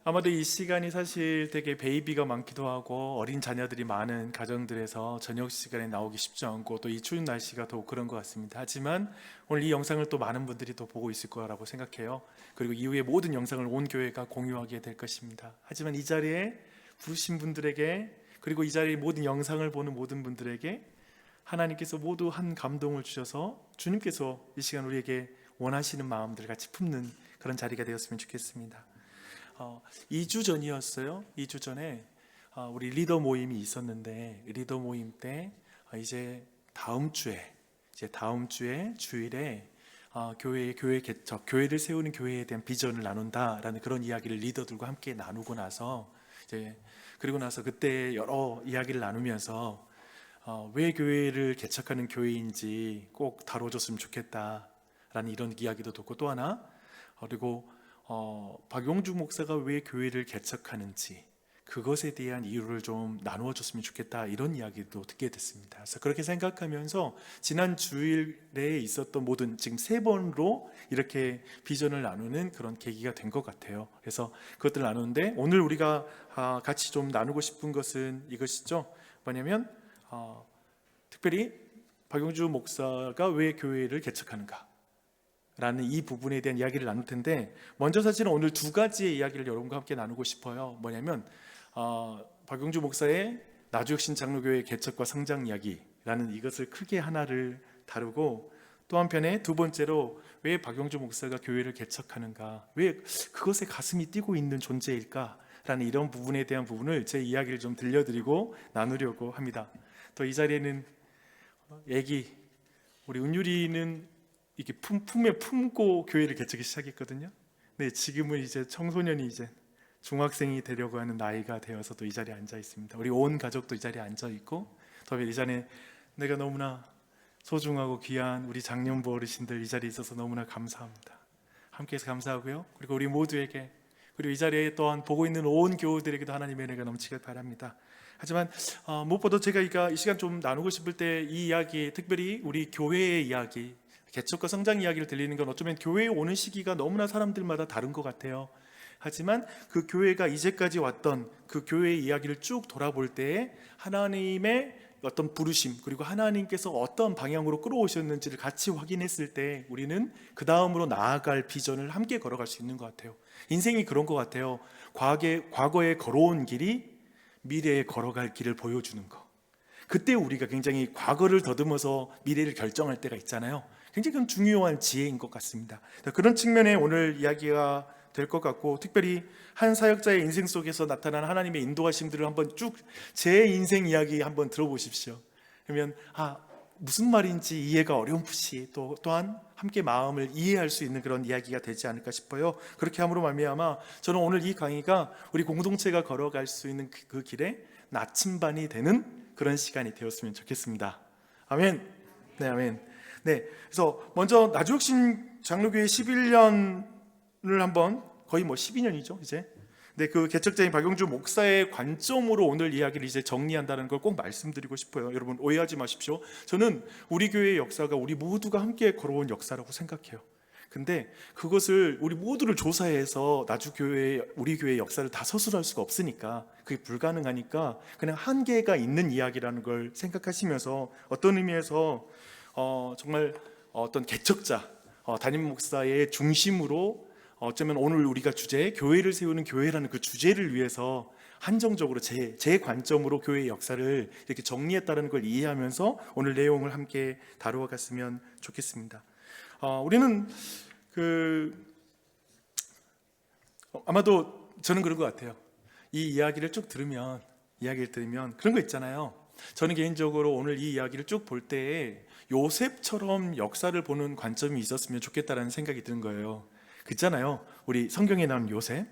아마도 이 시간이 사실 되게 베이비가 많기도 하고 어린 자녀들이 많은 가정들에서 저녁 시간에 나오기 쉽지 않고 또 이 추운 날씨가 더욱 그런 것 같습니다. 하지만 오늘 이 영상을 또 많은 분들이 또 보고 있을 거라고 생각해요. 그리고 이후에 모든 영상을 온 교회가 공유하게 될 것입니다. 하지만 이 자리에 부르신 분들에게, 그리고 이 자리에 모든 영상을 보는 모든 분들에게 하나님께서 모두 한 감동을 주셔서 주님께서 이 시간 우리에게 원하시는 마음들을 같이 품는 그런 자리가 되었으면 좋겠습니다. 2주 전이었어요. 2주 전에 우리 리더 모임이 있었는데, 리더 모임 때 이제 다음 주에 주일에 교회 개척, 교회를 세우는 교회에 대한 비전을 나눈다라는 그런 이야기를 리더들과 함께 나누고 나서 그리고 나서 그때 여러 이야기를 나누면서 왜 교회를 개척하는 교회인지 꼭 다뤄줬으면 좋겠다라는 이런 이야기도 듣고, 또 하나 그리고 박용주 목사가 왜 교회를 개척하는지 그것에 대한 이유를 좀 나누어 줬으면 좋겠다, 이런 이야기도 듣게 됐습니다. 그래서 그렇게 생각하면서 지난 주일에 있었던 모든, 지금 3번으로 이렇게 비전을 나누는 그런 계기가 된 것 같아요. 그래서 그것들을 나누는데, 오늘 우리가 같이 좀 나누고 싶은 것은 이것이죠. 뭐냐면 특별히 박용주 목사가 왜 교회를 개척하는가 라는 이 부분에 대한 이야기를 나눌 텐데, 먼저 사실은 오늘 2가지의 이야기를 여러분과 함께 나누고 싶어요. 뭐냐면 박용주 목사의 나주혁신 장로교회 개척과 성장 이야기라는 이것을 크게 하나를 다루고, 또 한편에 2번째로 왜 박용주 목사가 교회를 개척하는가, 왜 그것에 가슴이 뛰고 있는 존재일까 라는 이런 부분에 대한 부분을 제 이야기를 좀 들려드리고 나누려고 합니다. 또 이 자리에는 애기 우리 은유리는 이렇게 품에 품고 교회를 개척하기 시작했거든요. 네, 지금은 이제 청소년이 이제 중학생이 되려고 하는 나이가 되어서 또 이 자리에 앉아 있습니다. 우리 온 가족도 이 자리에 앉아 있고, 더 이 자리에 내가 너무나 소중하고 귀한 우리 장년부 어르신들 이 자리에 있어서 너무나 감사합니다. 함께해서 감사하고요. 그리고 우리 모두에게, 그리고 이 자리에 또한 보고 있는 온 교우들에게도 하나님의 은혜가 넘치길 바랍니다. 하지만 무엇보다 제가 이 시간 좀 나누고 싶을 때 이 이야기, 특별히 우리 교회의 이야기, 개척과 성장 이야기를 들리는 건 어쩌면 교회에 오는 시기가 너무나 사람들마다 다른 것 같아요. 하지만 그 교회가 이제까지 왔던 그 교회의 이야기를 쭉 돌아볼 때에 하나님의 어떤 부르심, 그리고 하나님께서 어떤 방향으로 끌어오셨는지를 같이 확인했을 때 우리는 그 다음으로 나아갈 비전을 함께 걸어갈 수 있는 것 같아요. 인생이 그런 것 같아요. 과거에 걸어온 길이 미래에 걸어갈 길을 보여주는 것. 그때 우리가 굉장히 과거를 더듬어서 미래를 결정할 때가 있잖아요. 굉장히 중요한 지혜인 것 같습니다. 그런 측면에 오늘 이야기가 될 것 같고, 특별히 한 사역자의 인생 속에서 나타난 하나님의 인도하심들을 한번 쭉 제 인생 이야기 한번 들어보십시오. 그러면 무슨 말인지 이해가 어렴풋이, 또한 함께 마음을 이해할 수 있는 그런 이야기가 되지 않을까 싶어요. 그렇게 함으로 말미암아 저는 오늘 이 강의가 우리 공동체가 걸어갈 수 있는 그 길에 나침반이 되는 그런 시간이 되었으면 좋겠습니다. 아멘. 네, 아멘. 네, 그래서 먼저 나주혁신 장로교회 11년을 한번, 거의 12년이죠 이제. 네, 그 개척자인 박용주 목사의 관점으로 오늘 이야기를 이제 정리한다는 걸 꼭 말씀드리고 싶어요. 여러분 오해하지 마십시오. 저는 우리 교회의 역사가 우리 모두가 함께 걸어온 역사라고 생각해요. 근데 그것을 우리 모두를 조사해서 나주교회, 우리 교회의 역사를 다 서술할 수가 없으니까, 그게 불가능하니까 그냥 한계가 있는 이야기라는 걸 생각하시면서, 어떤 의미에서 정말 어떤 개척자, 담임 목사의 중심으로, 어쩌면 오늘 우리가 주제, 교회를 세우는 교회라는 그 주제를 위해서 한정적으로 제 관점으로 교회의 역사를 이렇게 정리했다는 걸 이해하면서 오늘 내용을 함께 다루어 갔으면 좋겠습니다. 우리는 아마도 저는 그런 것 같아요. 이 이야기를 쭉 들으면 그런 거 있잖아요. 저는 개인적으로 오늘 이 이야기를 쭉 볼 때에 요셉처럼 역사를 보는 관점이 있었으면 좋겠다라는 생각이 드는 거예요. 그렇잖아요. 우리 성경에 나온 요셉.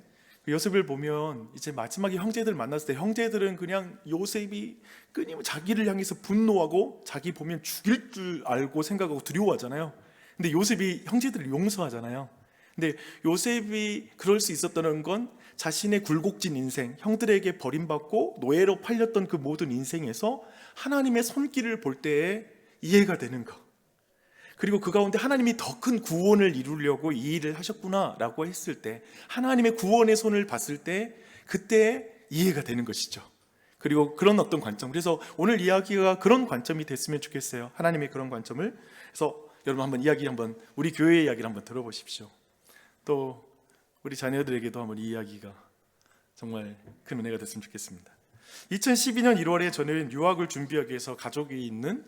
요셉을 보면 이제 마지막에 형제들 만났을 때 형제들은 그냥 요셉이 끊임없이 자기를 향해서 분노하고 자기 보면 죽일 줄 알고 생각하고 두려워하잖아요. 근데 요셉이 형제들을 용서하잖아요. 근데 요셉이 그럴 수 있었다는 건 자신의 굴곡진 인생, 형들에게 버림받고 노예로 팔렸던 그 모든 인생에서 하나님의 손길을 볼 때에 이해가 되는 것. 그리고 그 가운데 하나님이 더 큰 구원을 이루려고 이 일을 하셨구나라고 했을 때, 하나님의 구원의 손을 봤을 때 그때 이해가 되는 것이죠. 그리고 그런 어떤 관점, 그래서 오늘 이야기가 그런 관점이 됐으면 좋겠어요. 하나님의 그런 관점을. 그래서 여러분 한번 우리 교회 이야기를 한번 들어보십시오. 또 우리 자녀들에게도 한번 이 이야기가 정말 큰 은혜가 됐으면 좋겠습니다. 2012년 1월에 저는 유학을 준비하기 위해서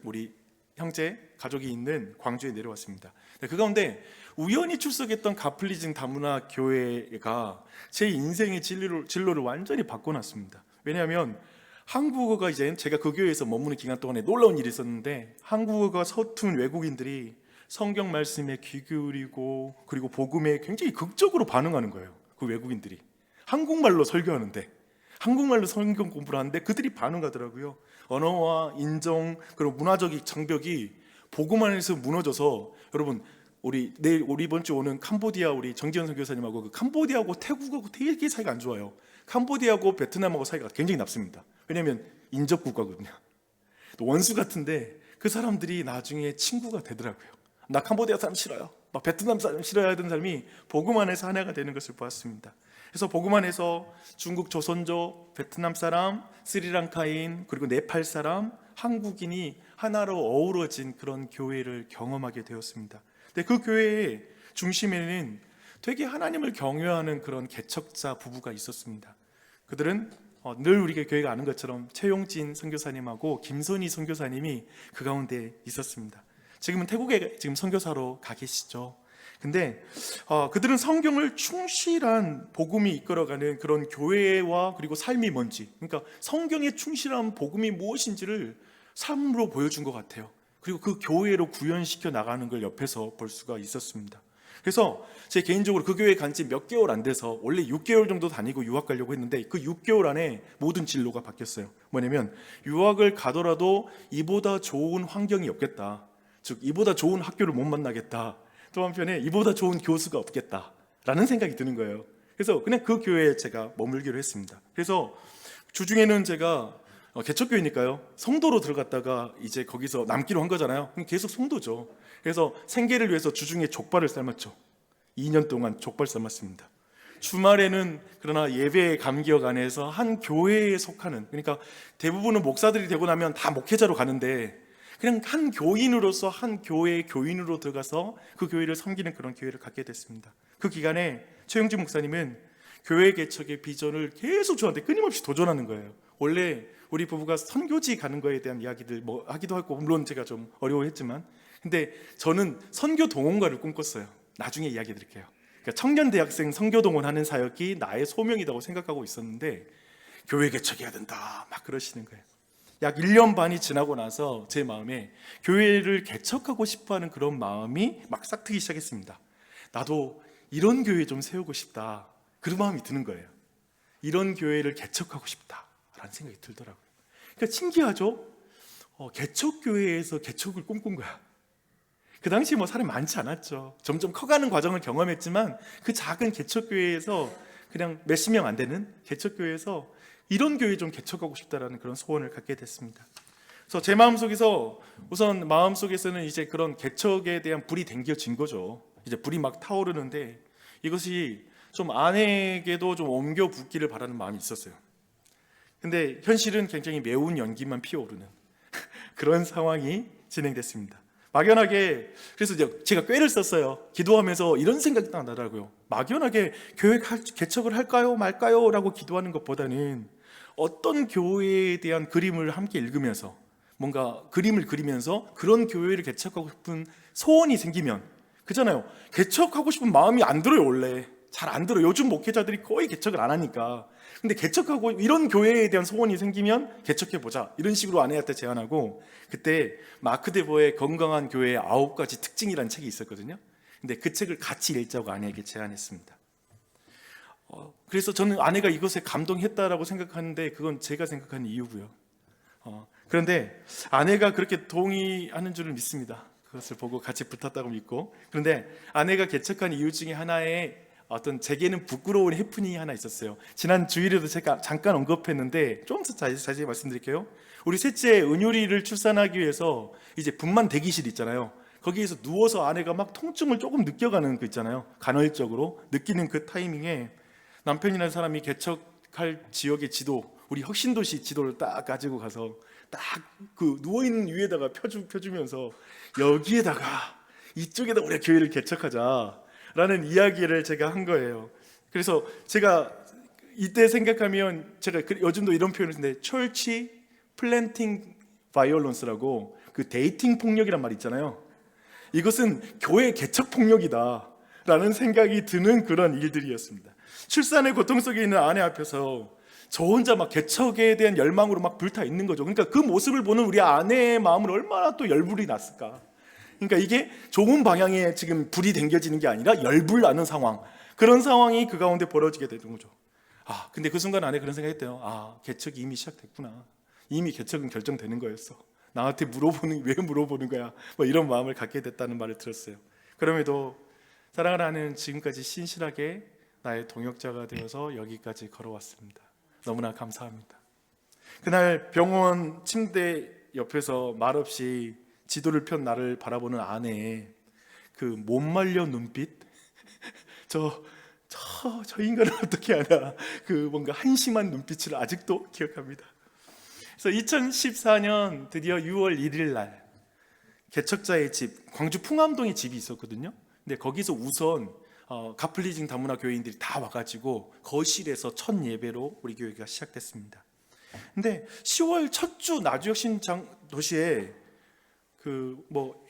우리 형제 가족이 있는 광주에 내려왔습니다. 그 가운데 우연히 출석했던 가플리즘 다문화 교회가 제 인생의 진로를 완전히 바꿔놨습니다. 왜냐하면 한국어가 이제 제가 그 교회에서 머무는 기간 동안에 놀라운 일이 있었는데, 한국어가 서툰 외국인들이 성경 말씀에 귀 기울이고 그리고 복음에 굉장히 극적으로 반응하는 거예요. 그 외국인들이 한국말로 설교하는데, 한국말로 성경 공부를 하는데 그들이 반응하더라고요. 언어와 인종 그리고 문화적 장벽이 복음 안에서 무너져서, 여러분 우리 이번 주 오는 캄보디아 우리 정지현 선교사님하고 그 캄보디아하고 태국하고 되게 사이가 안 좋아요. 캄보디아하고 베트남하고 사이가 굉장히 나쁘습니다. 왜냐하면 인접 국가거든요. 또 원수 같은데 그 사람들이 나중에 친구가 되더라고요. 나 캄보디아 사람 싫어요, 막 베트남 사람 싫어야 하던 사람이 복음 안에서 하나가 되는 것을 보았습니다. 그래서 복음 안에서 중국 조선족, 베트남 사람, 스리랑카인, 그리고 네팔 사람, 한국인이 하나로 어우러진 그런 교회를 경험하게 되었습니다. 근데 그 교회의 중심에는 되게 하나님을 경외하는 그런 개척자 부부가 있었습니다. 그들은 늘 우리가 교회가 아는 것처럼 최용진 선교사님하고 김선희 선교사님이 그 가운데 있었습니다. 지금은 태국에 선교사로 가 계시죠. 근데 그들은 성경을 충실한 복음이 이끌어가는 그런 교회와 그리고 삶이 뭔지, 그러니까 성경에 충실한 복음이 무엇인지를 삶으로 보여준 것 같아요. 그리고 그 교회로 구현시켜 나가는 걸 옆에서 볼 수가 있었습니다. 그래서 제 개인적으로 그 교회에 간 지 몇 개월 안 돼서 원래 6개월 정도 다니고 유학 가려고 했는데 그 6개월 안에 모든 진로가 바뀌었어요. 뭐냐면 유학을 가더라도 이보다 좋은 환경이 없겠다, 즉 이보다 좋은 학교를 못 만나겠다, 또 한편에 이보다 좋은 교수가 없겠다라는 생각이 드는 거예요. 그래서 그냥 그 교회에 제가 머물기로 했습니다. 그래서 주중에는 제가 개척교회니까요, 성도로 들어갔다가 이제 거기서 남기로 한 거잖아요. 그럼 계속 성도죠. 그래서 생계를 위해서 주중에 족발을 삶았죠. 2년 동안 족발 삶았습니다. 주말에는 그러나 예배의 감격 안에서 한 교회에 속하는, 그러니까 대부분은 목사들이 되고 나면 다 목회자로 가는데 그냥 한 교인으로서 한 교회의 교인으로 들어가서 그 교회를 섬기는 그런 기회를 갖게 됐습니다. 그 기간에 최영진 목사님은 교회 개척의 비전을 계속 저한테 끊임없이 도전하는 거예요. 원래 우리 부부가 선교지 가는 거에 대한 이야기들 하기도 하고, 물론 제가 좀 어려워했지만, 근데 저는 선교 동원가를 꿈꿨어요. 나중에 이야기 드릴게요. 그러니까 청년 대학생 선교 동원하는 사역이 나의 소명이라고 생각하고 있었는데, 교회 개척해야 된다 막 그러시는 거예요. 약 1년 반이 지나고 나서 제 마음에 교회를 개척하고 싶어하는 그런 마음이 막 싹트기 시작했습니다. 나도 이런 교회 좀 세우고 싶다, 그런 마음이 드는 거예요. 이런 교회를 개척하고 싶다라는 생각이 들더라고요. 그러니까 신기하죠? 개척교회에서 개척을 꿈꾼 거야. 그 당시 사람이 많지 않았죠. 점점 커가는 과정을 경험했지만 그 작은 개척교회에서, 그냥 몇십 명 안 되는 개척교회에서 이런 교회 좀 개척하고 싶다라는 그런 소원을 갖게 됐습니다. 그래서 제 마음속에서 우선 마음속에서는 이제 그런 개척에 대한 불이 댕겨진 거죠. 이제 불이 막 타오르는데 이것이 좀 아내에게도 좀 옮겨 붙기를 바라는 마음이 있었어요. 근데 현실은 굉장히 매운 연기만 피어오르는 그런 상황이 진행됐습니다. 막연하게, 그래서 제가 꾀를 썼어요. 기도하면서 이런 생각이 딱 나더라고요. 막연하게 교회 개척을 할까요 말까요 라고 기도하는 것보다는 어떤 교회에 대한 그림을 함께 읽으면서, 뭔가 그림을 그리면서 그런 교회를 개척하고 싶은 소원이 생기면, 그잖아요, 개척하고 싶은 마음이 안 들어요. 원래 잘 안 들어요. 요즘 목회자들이 거의 개척을 안 하니까. 근데 개척하고 이런 교회에 대한 소원이 생기면 개척해보자, 이런 식으로 아내한테 제안하고, 그때 마크 데보의 건강한 교회의 9가지 특징이라는 책이 있었거든요. 근데 그 책을 같이 읽자고 아내에게 제안했습니다. 그래서 저는 아내가 이것에 감동했다라고 생각하는데 그건 제가 생각하는 이유고요. 그런데 아내가 그렇게 동의하는 줄을 믿습니다. 그것을 보고 같이 붙었다고 믿고. 그런데 아내가 개척한 이유 중에 하나에 어떤 제게는 부끄러운 해프닝이 하나 있었어요. 지난 주일에도 제가 잠깐 언급했는데 좀 더 자세히 말씀드릴게요. 우리 셋째 은유리를 출산하기 위해서 이제 분만 대기실 있잖아요. 거기에서 누워서 아내가 막 통증을 조금 느껴가는 그 있잖아요. 간헐적으로 느끼는 그 타이밍에 남편이라는 사람이 개척할 지역의 지도, 우리 혁신도시 지도를 딱 가지고 가서 딱 그 누워있는 위에다가 펴주면서 여기에다가 이쪽에다 우리가 교회를 개척하자라는 이야기를 제가 한 거예요. 그래서 제가 이때 생각하면 제가 요즘도 이런 표현을 쓰는데 철치 플랜팅 바이올런스라고 그 데이팅 폭력이란 말 있잖아요. 이것은 교회 개척 폭력이다 라는 생각이 드는 그런 일들이었습니다. 출산의 고통 속에 있는 아내 앞에서 저 혼자 막 개척에 대한 열망으로 막 불타 있는 거죠. 그러니까 그 모습을 보는 우리 아내의 마음은 얼마나 또 열불이 났을까. 그러니까 이게 좋은 방향에 지금 불이 댕겨지는 게 아니라 열불 나는 상황, 그런 상황이 그 가운데 벌어지게 되는 거죠. 근데 그 순간 안에 그런 생각했대요. 개척이 이미 시작됐구나. 이미 개척은 결정되는 거였어. 나한테 왜 물어보는 거야? 뭐 이런 마음을 갖게 됐다는 말을 들었어요. 그럼에도 사랑을 하는 지금까지 신실하게 나의 동역자가 되어서 여기까지 걸어왔습니다. 너무나 감사합니다. 그날 병원 침대 옆에서 말없이 지도를 편 나를 바라보는 아내의 그 못 말려 눈빛, 저 인간을 어떻게 하나, 그 뭔가 한심한 눈빛을 아직도 기억합니다. 그래서 2014년 드디어 6월 1일 날 개척자의 집, 광주 풍암동에 집이 있었거든요. 근데 거기서 우선 가플리징 다문화 교회인들이 다 와가지고 거실에서 첫 예배로 우리 교회가 시작됐습니다. 근데 10월 첫 주 나주혁신 도시에 그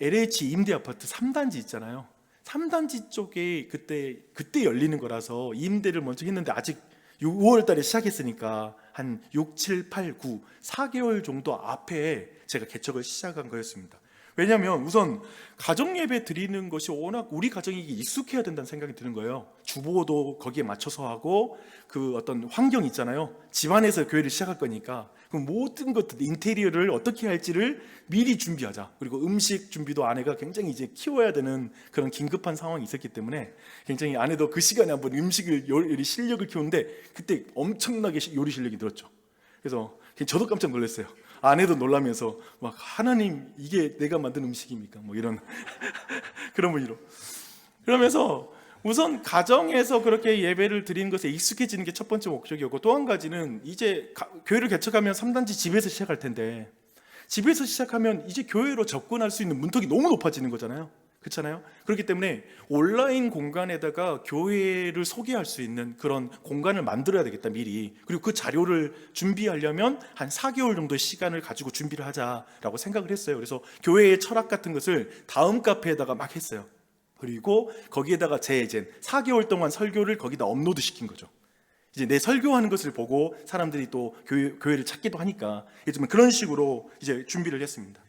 LH 임대 아파트 3단지 있잖아요. 3단지 쪽에 그때 열리는 거라서 임대를 먼저 했는데 아직 6월 달에 시작했으니까 한 6, 7, 8, 9, 4개월 정도 앞에 제가 개척을 시작한 거였습니다. 왜냐하면 우선 가정 예배 드리는 것이 워낙 우리 가정이 익숙해야 된다는 생각이 드는 거예요. 주보도 거기에 맞춰서 하고 그 어떤 환경 있잖아요. 집안에서 교회를 시작할 거니까 그 모든 것들 인테리어를 어떻게 할지를 미리 준비하자. 그리고 음식 준비도 아내가 굉장히 이제 키워야 되는 그런 긴급한 상황이 있었기 때문에 굉장히 아내도 그 시간에 한번 음식을 요리 실력을 키우는데 그때 엄청나게 요리 실력이 늘었죠. 그래서 저도 깜짝 놀랐어요. 아내도 놀라면서 막 하나님 이게 내가 만든 음식입니까? 뭐 이런 그런 분위로. 그러면서 우선 가정에서 그렇게 예배를 드리는 것에 익숙해지는 게 첫 번째 목적이었고, 또 한 가지는 이제 교회를 개척하면 3단지 집에서 시작할 텐데 집에서 시작하면 이제 교회로 접근할 수 있는 문턱이 너무 높아지는 거잖아요. 그렇잖아요. 그렇기 때문에 온라인 공간에다가 교회를 소개할 수 있는 그런 공간을 만들어야 되겠다 미리. 그리고 그 자료를 준비하려면 한 4개월 정도의 시간을 가지고 준비를 하자라고 생각을 했어요. 그래서 교회의 철학 같은 것을 다음 카페에다가 막 했어요. 그리고 거기에다가 제 이제 4개월 동안 설교를 거기다 업로드 시킨 거죠. 이제 내 설교하는 것을 보고 사람들이 또 교회를 찾기도 하니까 좀 그런 식으로 이제 준비를 했습니다.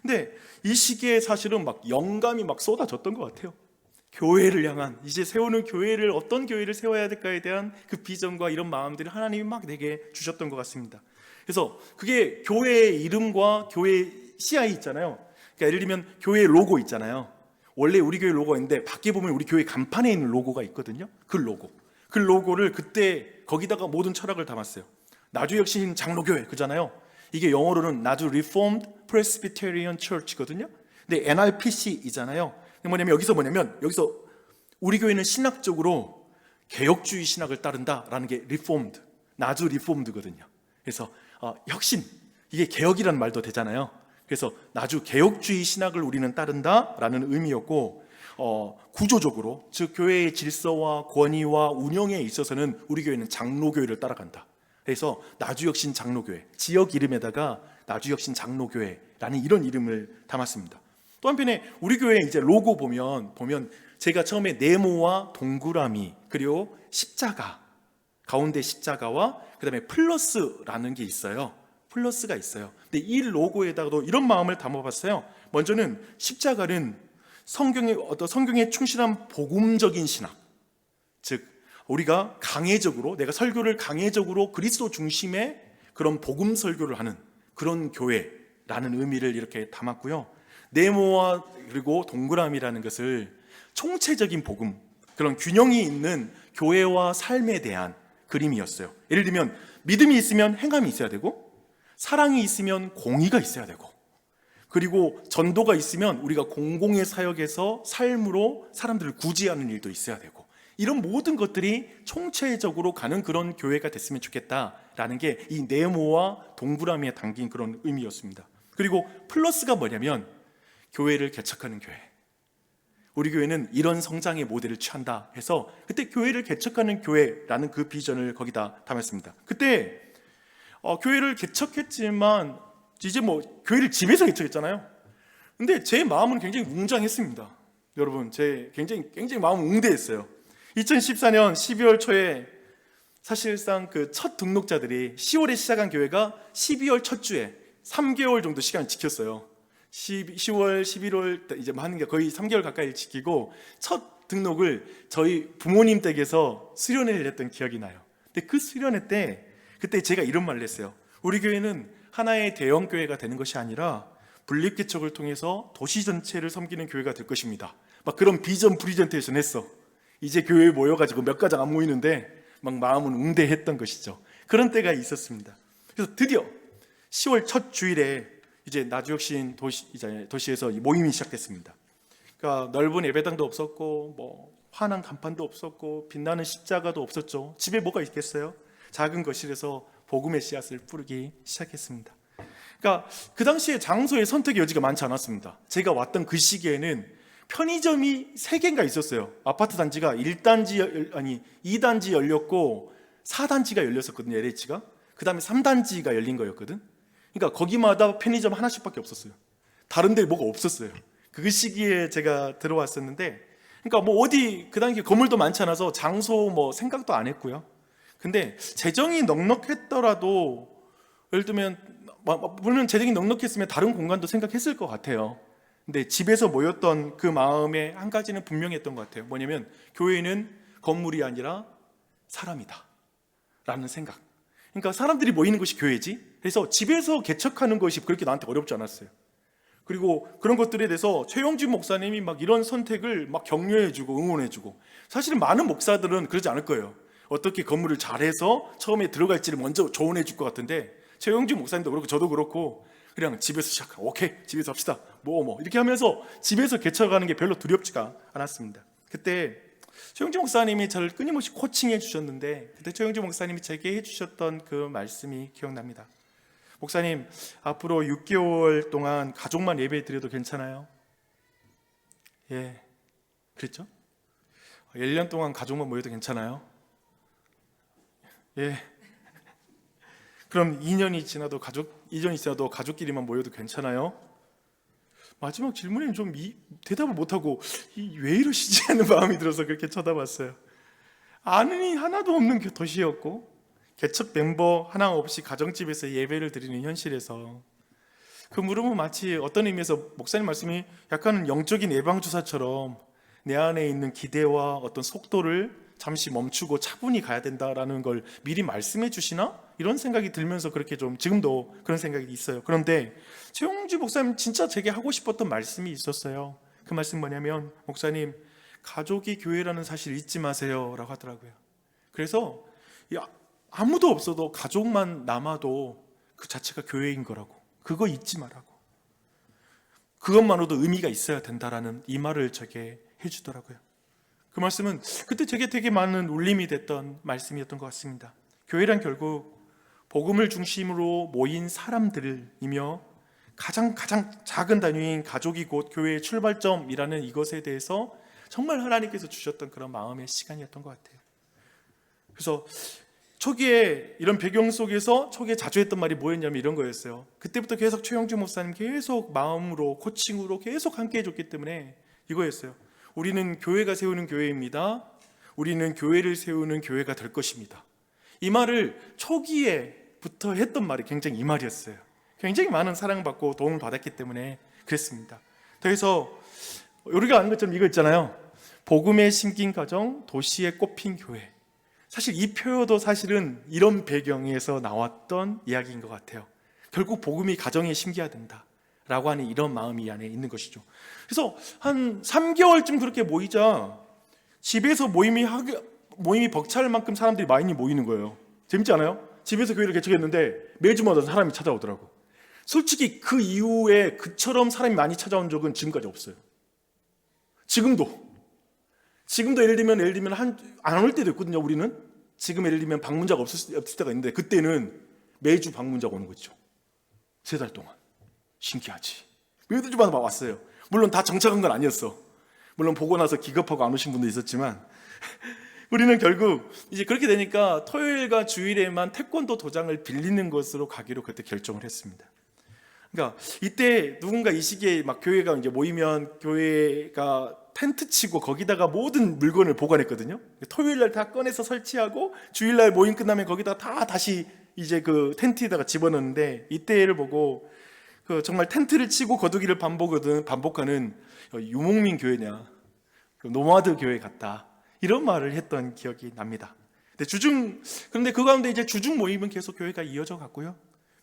근데 이 시기에 사실은 막 영감이 막 쏟아졌던 것 같아요. 교회를 향한, 이제 세우는 교회를 어떤 교회를 세워야 될까에 대한 그 비전과 이런 마음들을 하나님이 막 내게 주셨던 것 같습니다. 그래서 그게 교회의 이름과 교회 CI 있잖아요. 그러니까 예를 들면 교회 로고 있잖아요. 원래 우리 교회 로고가 있는데 밖에 보면 우리 교회 간판에 있는 로고가 있거든요. 그 로고를 그때 거기다가 모든 철학을 담았어요. 나주혁신 장로교회 그잖아요. 이게 영어로는 나주 Reformed Presbyterian Church거든요. 근데 NRPC이잖아요. 여기서 우리 교회는 신학적으로 개혁주의 신학을 따른다라는 게 Reformed, 나주 Reformed거든요. 그래서 혁신, 이게 개혁이라는 말도 되잖아요. 그래서 나주 개혁주의 신학을 우리는 따른다라는 의미였고, 구조적으로 즉 교회의 질서와 권위와 운영에 있어서는 우리 교회는 장로교회를 따라간다. 그래서 나주혁신 장로교회, 지역 이름에다가 나주혁신 장로교회라는 이런 이름을 담았습니다. 또 한편에 우리 교회 이제 로고 보면 제가 처음에 네모와 동그라미 그리고 십자가, 가운데 십자가와 그다음에 플러스라는 게 있어요. 플러스가 있어요. 근데 이 로고에다가도 이런 마음을 담아봤어요. 먼저는 십자가는 성경에 충실한 복음적인 신학, 즉 우리가 강해적으로, 내가 설교를 강해적으로 그리스도 중심의 그런 복음 설교를 하는 그런 교회라는 의미를 이렇게 담았고요. 네모와 그리고 동그라미라는 것을 총체적인 복음, 그런 균형이 있는 교회와 삶에 대한 그림이었어요. 예를 들면 믿음이 있으면 행함이 있어야 되고, 사랑이 있으면 공의가 있어야 되고, 그리고 전도가 있으면 우리가 공공의 사역에서 삶으로 사람들을 구제하는 일도 있어야 되고, 이런 모든 것들이 총체적으로 가는 그런 교회가 됐으면 좋겠다라는 게 이 네모와 동그라미에 담긴 그런 의미였습니다. 그리고 플러스가 뭐냐면 교회를 개척하는 교회, 우리 교회는 이런 성장의 모델을 취한다 해서 그때 교회를 개척하는 교회라는 그 비전을 거기다 담았습니다. 그때 교회를 개척했지만 이제 뭐 교회를 집에서 개척했잖아요. 근데 제 마음은 굉장히 웅장했습니다. 여러분, 제 굉장히 마음은 웅대했어요. 2014년 12월 초에 사실상 그 첫 등록자들이 10월에 시작한 교회가 12월 첫 주에 3개월 정도 시간을 지켰어요. 10월, 11월 이제 하는 게 거의 3개월 가까이 지키고 첫 등록을 저희 부모님 댁에서 수련회를 했던 기억이 나요. 근데 그 수련회 때 그때 제가 이런 말을 했어요. 우리 교회는 하나의 대형 교회가 되는 것이 아니라 분립개척을 통해서 도시 전체를 섬기는 교회가 될 것입니다. 막 그런 비전 프리젠테이션 했어. 이제 교회에 모여가지고 몇 가정 안 모이는데 막 마음은 웅대했던 것이죠. 그런 때가 있었습니다. 그래서 드디어 10월 첫 주일에 이제 나주혁신 도시에서 모임이 시작됐습니다. 그러니까 넓은 예배당도 없었고 뭐 환한 간판도 없었고 빛나는 십자가도 없었죠. 집에 뭐가 있겠어요? 작은 거실에서 복음의 씨앗을 뿌리기 시작했습니다. 그러니까 그 당시에 장소의 선택의 여지가 많지 않았습니다. 제가 왔던 그 시기에는 편의점이 3개인가 있었어요. 아파트 단지가 2단지 열렸고 4단지가 열렸었거든요. LH가. 그 다음에 3단지가 열린 거였거든. 그러니까 거기마다 편의점 하나씩밖에 없었어요. 다른 데 뭐가 없었어요. 그 시기에 제가 들어왔었는데, 그러니까 뭐 어디 그 당시에 건물도 많지 않아서 장소 뭐 생각도 안 했고요. 근데 재정이 넉넉했더라도, 예를 들면 물론 재정이 넉넉했으면 다른 공간도 생각했을 것 같아요. 근데 집에서 모였던 그 마음에 한 가지는 분명했던 것 같아요. 뭐냐면 교회는 건물이 아니라 사람이다 라는 생각. 그러니까 사람들이 모이는 것이 교회지. 그래서 집에서 개척하는 것이 그렇게 나한테 어렵지 않았어요. 그리고 그런 것들에 대해서 최영준 목사님이 막 이런 선택을 막 격려해주고 응원해주고, 사실은 많은 목사들은 그러지 않을 거예요. 어떻게 건물을 잘해서 처음에 들어갈지를 먼저 조언해 줄 것 같은데, 최영준 목사님도 그렇고 저도 그렇고 그냥 집에서 시작하고 오케이 집에서 합시다 뭐 이렇게 하면서 집에서 개척하는 게 별로 두렵지가 않았습니다. 그때 최영준 목사님이 저를 끊임없이 코칭해 주셨는데, 그때 최영준 목사님이 제게 해주셨던 그 말씀이 기억납니다. 목사님, 앞으로 6개월 동안 가족만 예배 드려도 괜찮아요? 예, 그랬죠? 1년 동안 가족만 모여도 괜찮아요? 예. 그럼 2년이 지나도 가족끼리만 모여도 괜찮아요? 마지막 질문에는 좀 대답을 못하고 왜 이러시지 하는 마음이 들어서 그렇게 쳐다봤어요. 아는 이 하나도 없는 도시였고 개척 멤버 하나 없이 가정집에서 예배를 드리는 현실에서 그 물음은 마치 어떤 의미에서 목사님 말씀이 약간은 영적인 예방주사처럼 내 안에 있는 기대와 어떤 속도를 잠시 멈추고 차분히 가야 된다라는 걸 미리 말씀해 주시나? 이런 생각이 들면서 그렇게 좀 지금도 그런 생각이 있어요. 그런데 최용주 목사님 진짜 제게 하고 싶었던 말씀이 있었어요. 그 말씀 뭐냐면, 목사님, 가족이 교회라는 사실 잊지 마세요 라고 하더라고요. 그래서 아무도 없어도 가족만 남아도 그 자체가 교회인 거라고, 그거 잊지 말라고, 그것만으로도 의미가 있어야 된다라는 이 말을 제게 해주더라고요. 그 말씀은 그때 제게 되게 많은 울림이 됐던 말씀이었던 것 같습니다. 교회란 결국 복음을 중심으로 모인 사람들이며 가장 작은 단위인 가족이 곧 교회의 출발점이라는 이것에 대해서 정말 하나님께서 주셨던 그런 마음의 시간이었던 것 같아요. 그래서 초기에 이런 배경 속에서 초기에 자주 했던 말이 뭐였냐면 이런 거였어요. 그때부터 계속 최영주 목사님 계속 마음으로 코칭으로 계속 함께 해줬기 때문에 이거였어요. 우리는 교회가 세우는 교회입니다. 우리는 교회를 세우는 교회가 될 것입니다. 이 말을 초기에부터 했던 말이 굉장히 이 말이었어요. 굉장히 많은 사랑받고 도움을 받았기 때문에 그랬습니다. 그래서 우리가 아는 것처럼 이거 있잖아요. 복음에 심긴 가정, 도시에 꼽힌 교회. 사실 이 표어도 사실은 이런 배경에서 나왔던 이야기인 것 같아요. 결국 복음이 가정에 심겨야 된다 라고 하는 이런 마음이 이 안에 있는 것이죠. 그래서 한 3개월쯤 그렇게 모이자 집에서 모임이 벅찰 만큼 사람들이 많이 모이는 거예요. 재밌지 않아요? 집에서 교회를 개척했는데 매주마다 사람이 찾아오더라고. 솔직히 그 이후에 그처럼 사람이 많이 찾아온 적은 지금까지 없어요. 지금도 예를 들면 안 올 때도 있거든요. 우리는 지금 예를 들면 방문자가 없을 때가 있는데 그때는 매주 방문자가 오는 거죠. 3달 동안. 신기하지. 매주 주마다 막 왔어요. 물론 다 정착한 건 아니었어. 물론 보고 나서 기겁하고 안 오신 분도 있었지만 우리는 결국 이제 그렇게 되니까 토요일과 주일에만 태권도 도장을 빌리는 것으로 가기로 그때 결정을 했습니다. 그러니까 이때 누군가 이 시기에 막 교회가 이제 모이면 교회가 텐트 치고 거기다가 모든 물건을 보관했거든요. 토요일 날 다 꺼내서 설치하고 주일 날 모임 끝나면 거기다 다 다시 이제 그 텐트에다가 집어넣는데 이때를 보고 그 정말 텐트를 치고 거두기를 반복하는 유목민 교회냐, 노마드 교회 같다 이런 말을 했던 기억이 납니다. 그런데 그 가운데 이제 주중 모임은 계속 교회가 이어져 갔고요.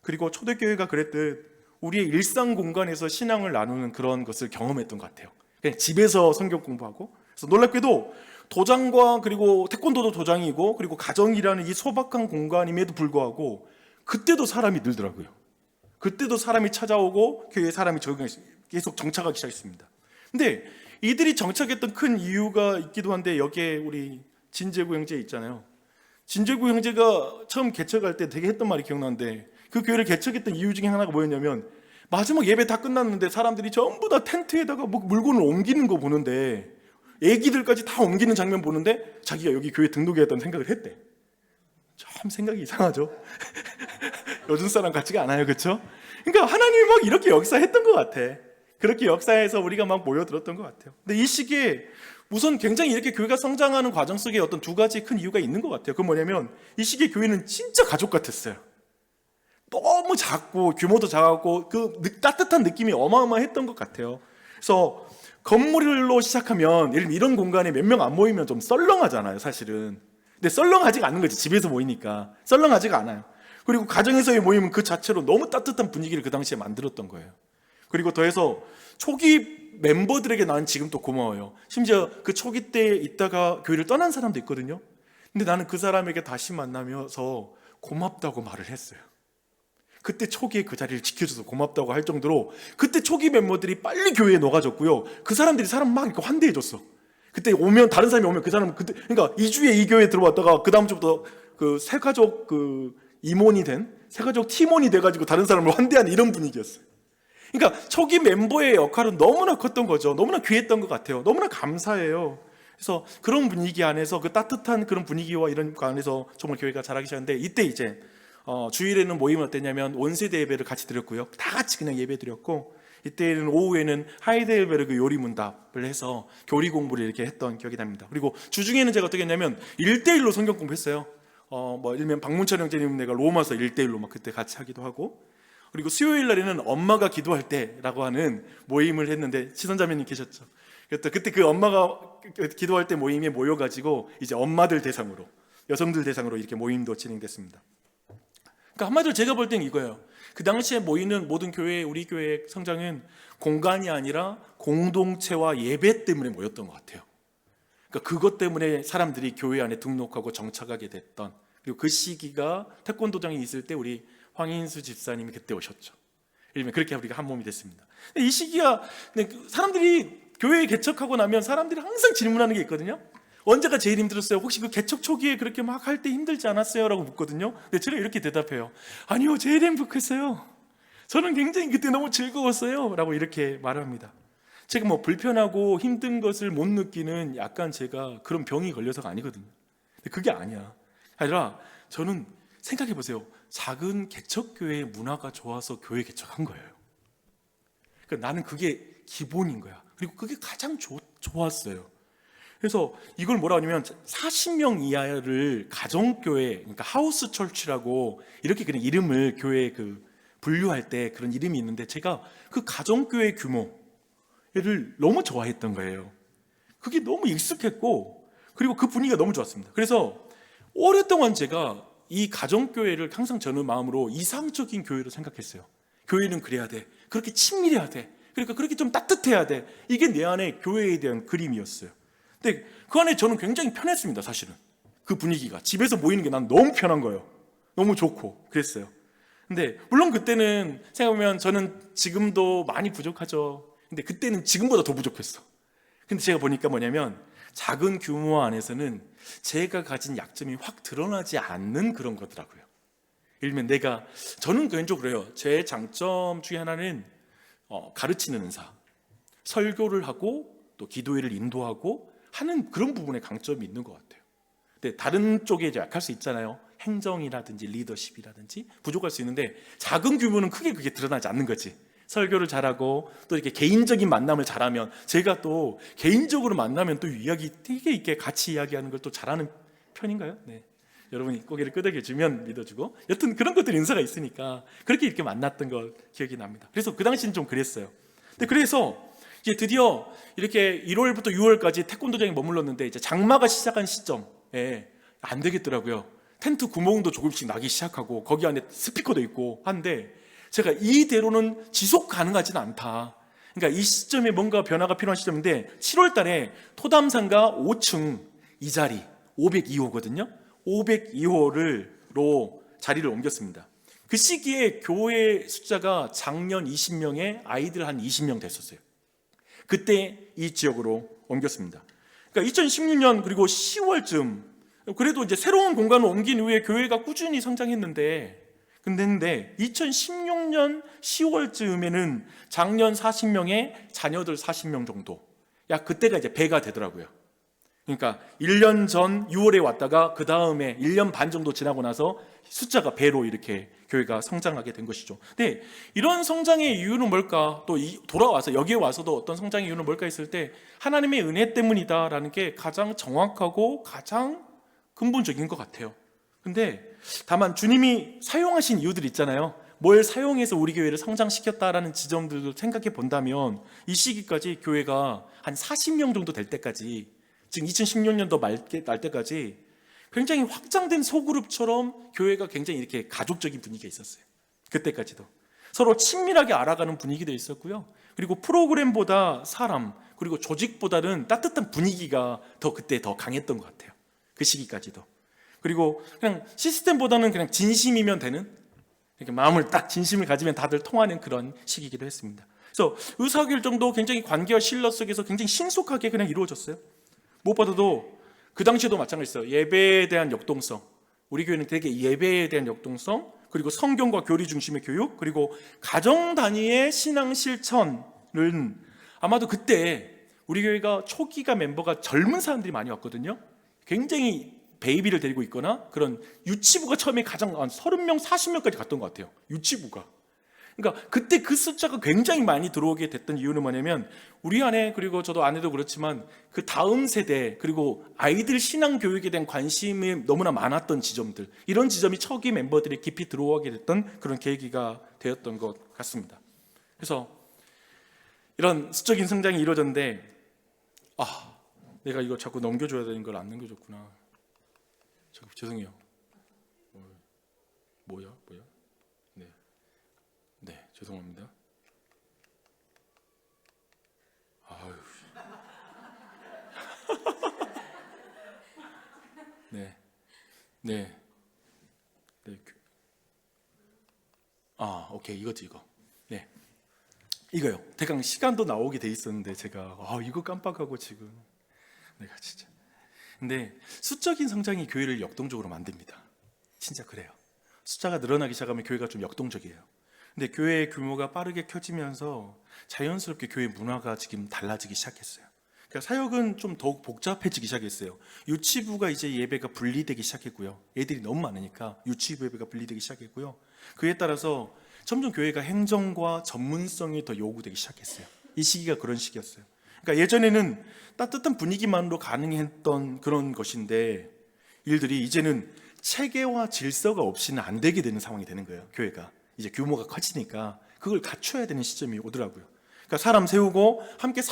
그리고 초대교회가 그랬듯 우리의 일상 공간에서 신앙을 나누는 그런 것을 경험했던 것 같아요. 그냥 집에서 성경 공부하고, 그래서 놀랍게도 도장과 그리고 태권도도 도장이고 그리고 가정이라는 이 소박한 공간임에도 불구하고 그때도 사람이 늘더라고요. 그때도 사람이 찾아오고 교회에 사람이 계속 정착하기 시작했습니다. 근데 이들이 정착했던 큰 이유가 있기도 한데 여기에 우리 진재구 형제 있잖아요. 진재구 형제가 처음 개척할 때 되게 했던 말이 기억나는데 그 교회를 개척했던 이유 중에 하나가 뭐였냐면 마지막 예배 다 끝났는데 사람들이 전부 다 텐트에다가 뭐 물건을 옮기는 거 보는데 애기들까지 다 옮기는 장면 보는데 자기가 여기 교회 등록했다는 생각을 했대. 참 생각이 이상하죠. 요즘 사람 같지가 않아요, 그렇죠? 그러니까 하나님이 막 이렇게 역사했던 것 같아. 그렇게 역사해서 우리가 막 모여들었던 것 같아요. 근데 이 시기에 우선 굉장히 이렇게 교회가 성장하는 과정 속에 어떤 두 가지 큰 이유가 있는 것 같아요. 그건 뭐냐면 이 시기에 교회는 진짜 가족 같았어요. 너무 작고 규모도 작았고 그 따뜻한 느낌이 어마어마했던 것 같아요. 그래서 건물로 시작하면 예를 들면 이런 공간에 몇 명 안 모이면 좀 썰렁하잖아요, 사실은. 근데 썰렁하지가 않는 거지, 집에서 모이니까 썰렁하지가 않아요. 그리고 가정에서의 모임은 그 자체로 너무 따뜻한 분위기를 그 당시에 만들었던 거예요. 그리고 더해서 초기 멤버들에게 나는 지금 또 고마워요. 심지어 그 초기 때 있다가 교회를 떠난 사람도 있거든요. 근데 나는 그 사람에게 다시 만나면서 고맙다고 말을 했어요. 그때 초기에 그 자리를 지켜줘서 고맙다고 할 정도로 그때 초기 멤버들이 빨리 교회에 녹아졌고요. 그 사람들이 사람 막 이렇게 환대해줬어. 그때 오면 다른 사람이 오면 그 사람은 그때 그러니까 2주에 이 교회에 들어왔다가 그 다음 주부터 그 새가족 그 임원이 된 새가족 팀원이 돼가지고 다른 사람을 환대하는 이런 분위기였어요. 그러니까 초기 멤버의 역할은 너무나 컸던 거죠. 너무나 귀했던 것 같아요. 너무나 감사해요. 그래서 그런 분위기 안에서 그 따뜻한 그런 분위기와 이런 거 안에서 정말 교회가 자라기 시작하는데 이때 이제 주일에는 모임은 어땠냐면 원세대 예배를 같이 드렸고요. 다 같이 그냥 예배 드렸고 이때는 오후에는 하이델베르그 요리 문답을 해서 교리 공부를 이렇게 했던 기억이 납니다. 그리고 주중에는 제가 어떻게 했냐면 1대1로 성경 공부했어요. 뭐 예를 들면 박문철 형제님 내가 로마서 1대1로 막 그때 같이 하기도 하고 그리고 수요일 날에는 엄마가 기도할 때라고 하는 모임을 했는데 시선자매님 계셨죠. 그때 그 엄마가 기도할 때 모임에 모여가지고 이제 엄마들 대상으로 여성들 대상으로 이렇게 모임도 진행됐습니다. 그러니까 한마디로 제가 볼 땐 이거예요. 그 당시에 모이는 모든 교회, 우리 교회의 성장은 공간이 아니라 공동체와 예배 때문에 모였던 것 같아요. 그러니까 그것 때문에 사람들이 교회 안에 등록하고 정착하게 됐던 그리고 그 시기가 태권도장이 있을 때 우리 황인수 집사님이 그때 오셨죠. 이러면 그렇게 우리가 한 몸이 됐습니다. 이 시기가 사람들이 교회 개척하고 나면 사람들이 항상 질문하는 게 있거든요. 언제가 제일 힘들었어요? 혹시 그 개척 초기에 그렇게 막 할 때 힘들지 않았어요? 라고 묻거든요. 근데 제가 이렇게 대답해요. 아니요, 제일 행복했어요. 저는 굉장히 그때 너무 즐거웠어요. 라고 이렇게 말합니다. 제가 뭐 불편하고 힘든 것을 못 느끼는 약간 제가 그런 병이 걸려서가 아니거든요. 근데 그게 아니야. 아니라 저는 생각해 보세요. 작은 개척교회의 문화가 좋아서 교회 개척한 거예요. 그러니까 나는 그게 기본인 거야. 그리고 그게 가장 좋았어요. 그래서 이걸 뭐라 하냐면 40명 이하를 가정교회, 그러니까 하우스 철치라고 이렇게 그냥 이름을 교회에 분류할 때 그런 이름이 있는데 제가 그 가정교회 규모를 너무 좋아했던 거예요. 그게 너무 익숙했고 그리고 그 분위기가 너무 좋았습니다. 그래서 오랫동안 제가 이 가정교회를 항상 저는 마음으로 이상적인 교회로 생각했어요. 교회는 그래야 돼. 그렇게 친밀해야 돼. 그러니까 그렇게 좀 따뜻해야 돼. 이게 내 안에 교회에 대한 그림이었어요. 근데 그 안에 저는 굉장히 편했습니다. 사실은 그 분위기가 집에서 모이는 게 난 너무 편한 거예요. 너무 좋고 그랬어요. 근데 물론 그때는 생각해보면 저는 지금도 많이 부족하죠. 근데 그때는 지금보다 더 부족했어. 근데 제가 보니까 뭐냐면 작은 규모 안에서는 제가 가진 약점이 확 드러나지 않는 그런 거더라고요. 예를 들면 저는 개인적으로 그래요. 제 장점 중에 하나는 가르치는 은사, 설교를 하고 또 기도회를 인도하고 하는 그런 부분에 강점이 있는 것 같아요. 근데 다른 쪽에 이제 약할 수 있잖아요. 행정이라든지 리더십이라든지 부족할 수 있는데 작은 규모는 크게 그게 드러나지 않는 거지. 설교를 잘하고 또 이렇게 개인적인 만남을 잘하면, 제가 또 개인적으로 만나면 또 이야기 되게 이렇게 같이 이야기하는 걸 또 잘하는 편인가요? 네. 여러분이 고개를 끄덕여 주면 믿어주고, 여튼 그런 것들 인사가 있으니까 그렇게 이렇게 만났던 거 기억이 납니다. 그래서 그 당시는 좀 그랬어요. 근데 그래서 이제 드디어 이렇게 1월부터 6월까지 태권도장에 머물렀는데 이제 장마가 시작한 시점에 안 되겠더라고요. 텐트 구멍도 조금씩 나기 시작하고 거기 안에 스피커도 있고 한데 제가 이대로는 지속 가능하지는 않다. 그러니까 이 시점에 뭔가 변화가 필요한 시점인데 7월 달에 토담상가 5층 이 자리 502호거든요. 502호로 자리를 옮겼습니다. 그 시기에 교회 숫자가 작년 20명에 아이들 한 20명 됐었어요. 그때 이 지역으로 옮겼습니다. 그러니까 2016년 그리고 10월쯤 그래도 이제 새로운 공간을 옮긴 이후에 교회가 꾸준히 성장했는데, 근데 2016년 10월쯤에는 작년 40명에 자녀들 40명 정도, 그때가 이제 배가 되더라고요. 그러니까 1년 전 6월에 왔다가 그 다음에 1년 반 정도 지나고 나서 숫자가 배로 이렇게 교회가 성장하게 된 것이죠. 근데 이런 성장의 이유는 뭘까? 또 돌아와서 여기에 와서도 어떤 성장의 이유는 뭘까 했을 때 하나님의 은혜 때문이다라는 게 가장 정확하고 가장 근본적인 것 같아요. 근데 다만 주님이 사용하신 이유들이 있잖아요. 뭘 사용해서 우리 교회를 성장시켰다라는 지점들도 생각해 본다면 이 시기까지 교회가 한 40명 정도 될 때까지, 지금 2016년도 날 때까지 굉장히 확장된 소그룹처럼 교회가 굉장히 이렇게 가족적인 분위기가 있었어요. 그때까지도 서로 친밀하게 알아가는 분위기도 있었고요. 그리고 프로그램보다 사람, 그리고 조직보다는 따뜻한 분위기가 그때 더 강했던 것 같아요. 그 시기까지도. 그리고 그냥 시스템보다는 그냥 진심이면 되는, 이렇게 마음을 딱 진심을 가지면 다들 통하는 그런 시기이기도 했습니다. 그래서 의사결정도 굉장히 관계와 신뢰 속에서 굉장히 신속하게 그냥 이루어졌어요. 무엇보다도 그 당시에도 마찬가지였어요. 예배에 대한 역동성, 우리 교회는 되게 예배에 대한 역동성, 그리고 성경과 교리 중심의 교육, 그리고 가정 단위의 신앙 실천은 아마도 그때 우리 교회가 초기가 멤버가 젊은 사람들이 많이 왔거든요. 굉장히 베이비를 데리고 있거나 그런 유치부가 처음에 가장 30명, 40명까지 갔던 것 같아요. 유치부가. 그러니까 그때 그 숫자가 굉장히 많이 들어오게 됐던 이유는 뭐냐면 우리 안에, 그리고 저도 아내도 그렇지만 그 다음 세대, 그리고 아이들 신앙 교육에 대한 관심이 너무나 많았던 지점들, 이런 지점이 초기 멤버들이 깊이 들어오게 됐던 그런 계기가 되었던 것 같습니다. 그래서 이런 수적인 성장이 이루어졌는데 내가 이거 자꾸 넘겨줘야 되는 걸 안 넘겨줬구나. 죄송해요. 뭐야? 네, 죄송합니다. 아유. 네. 오케이, 이거지 이거. 네, 이거요. 대강 시간도 나오게 돼 있었는데 제가 이거 깜빡하고 지금 내가 진짜. 근데 수적인 성장이 교회를 역동적으로 만듭니다. 진짜 그래요. 숫자가 늘어나기 시작하면 교회가 좀 역동적이에요. 근데 교회의 규모가 빠르게 켜지면서 자연스럽게 교회 문화가 지금 달라지기 시작했어요. 그러니까 사역은 좀 더욱 복잡해지기 시작했어요. 유치부가 이제 예배가 분리되기 시작했고요. 애들이 너무 많으니까 유치부 예배가 분리되기 시작했고요. 그에 따라서 점점 교회가 행정과 전문성이 더 요구되기 시작했어요. 이 시기가 그런 시기였어요. 그러니까 예전에는 따뜻한 분위기만으로 가능했던 그런 것인데 일들이 이제는 체계와 질서가 없이는 안 되게 되는 상황이 되는 거예요. 교회가 이제 규모가 커지니까 그걸 갖춰야 되는 시점이 오더라고요. 그러니까 사람 세우고 함께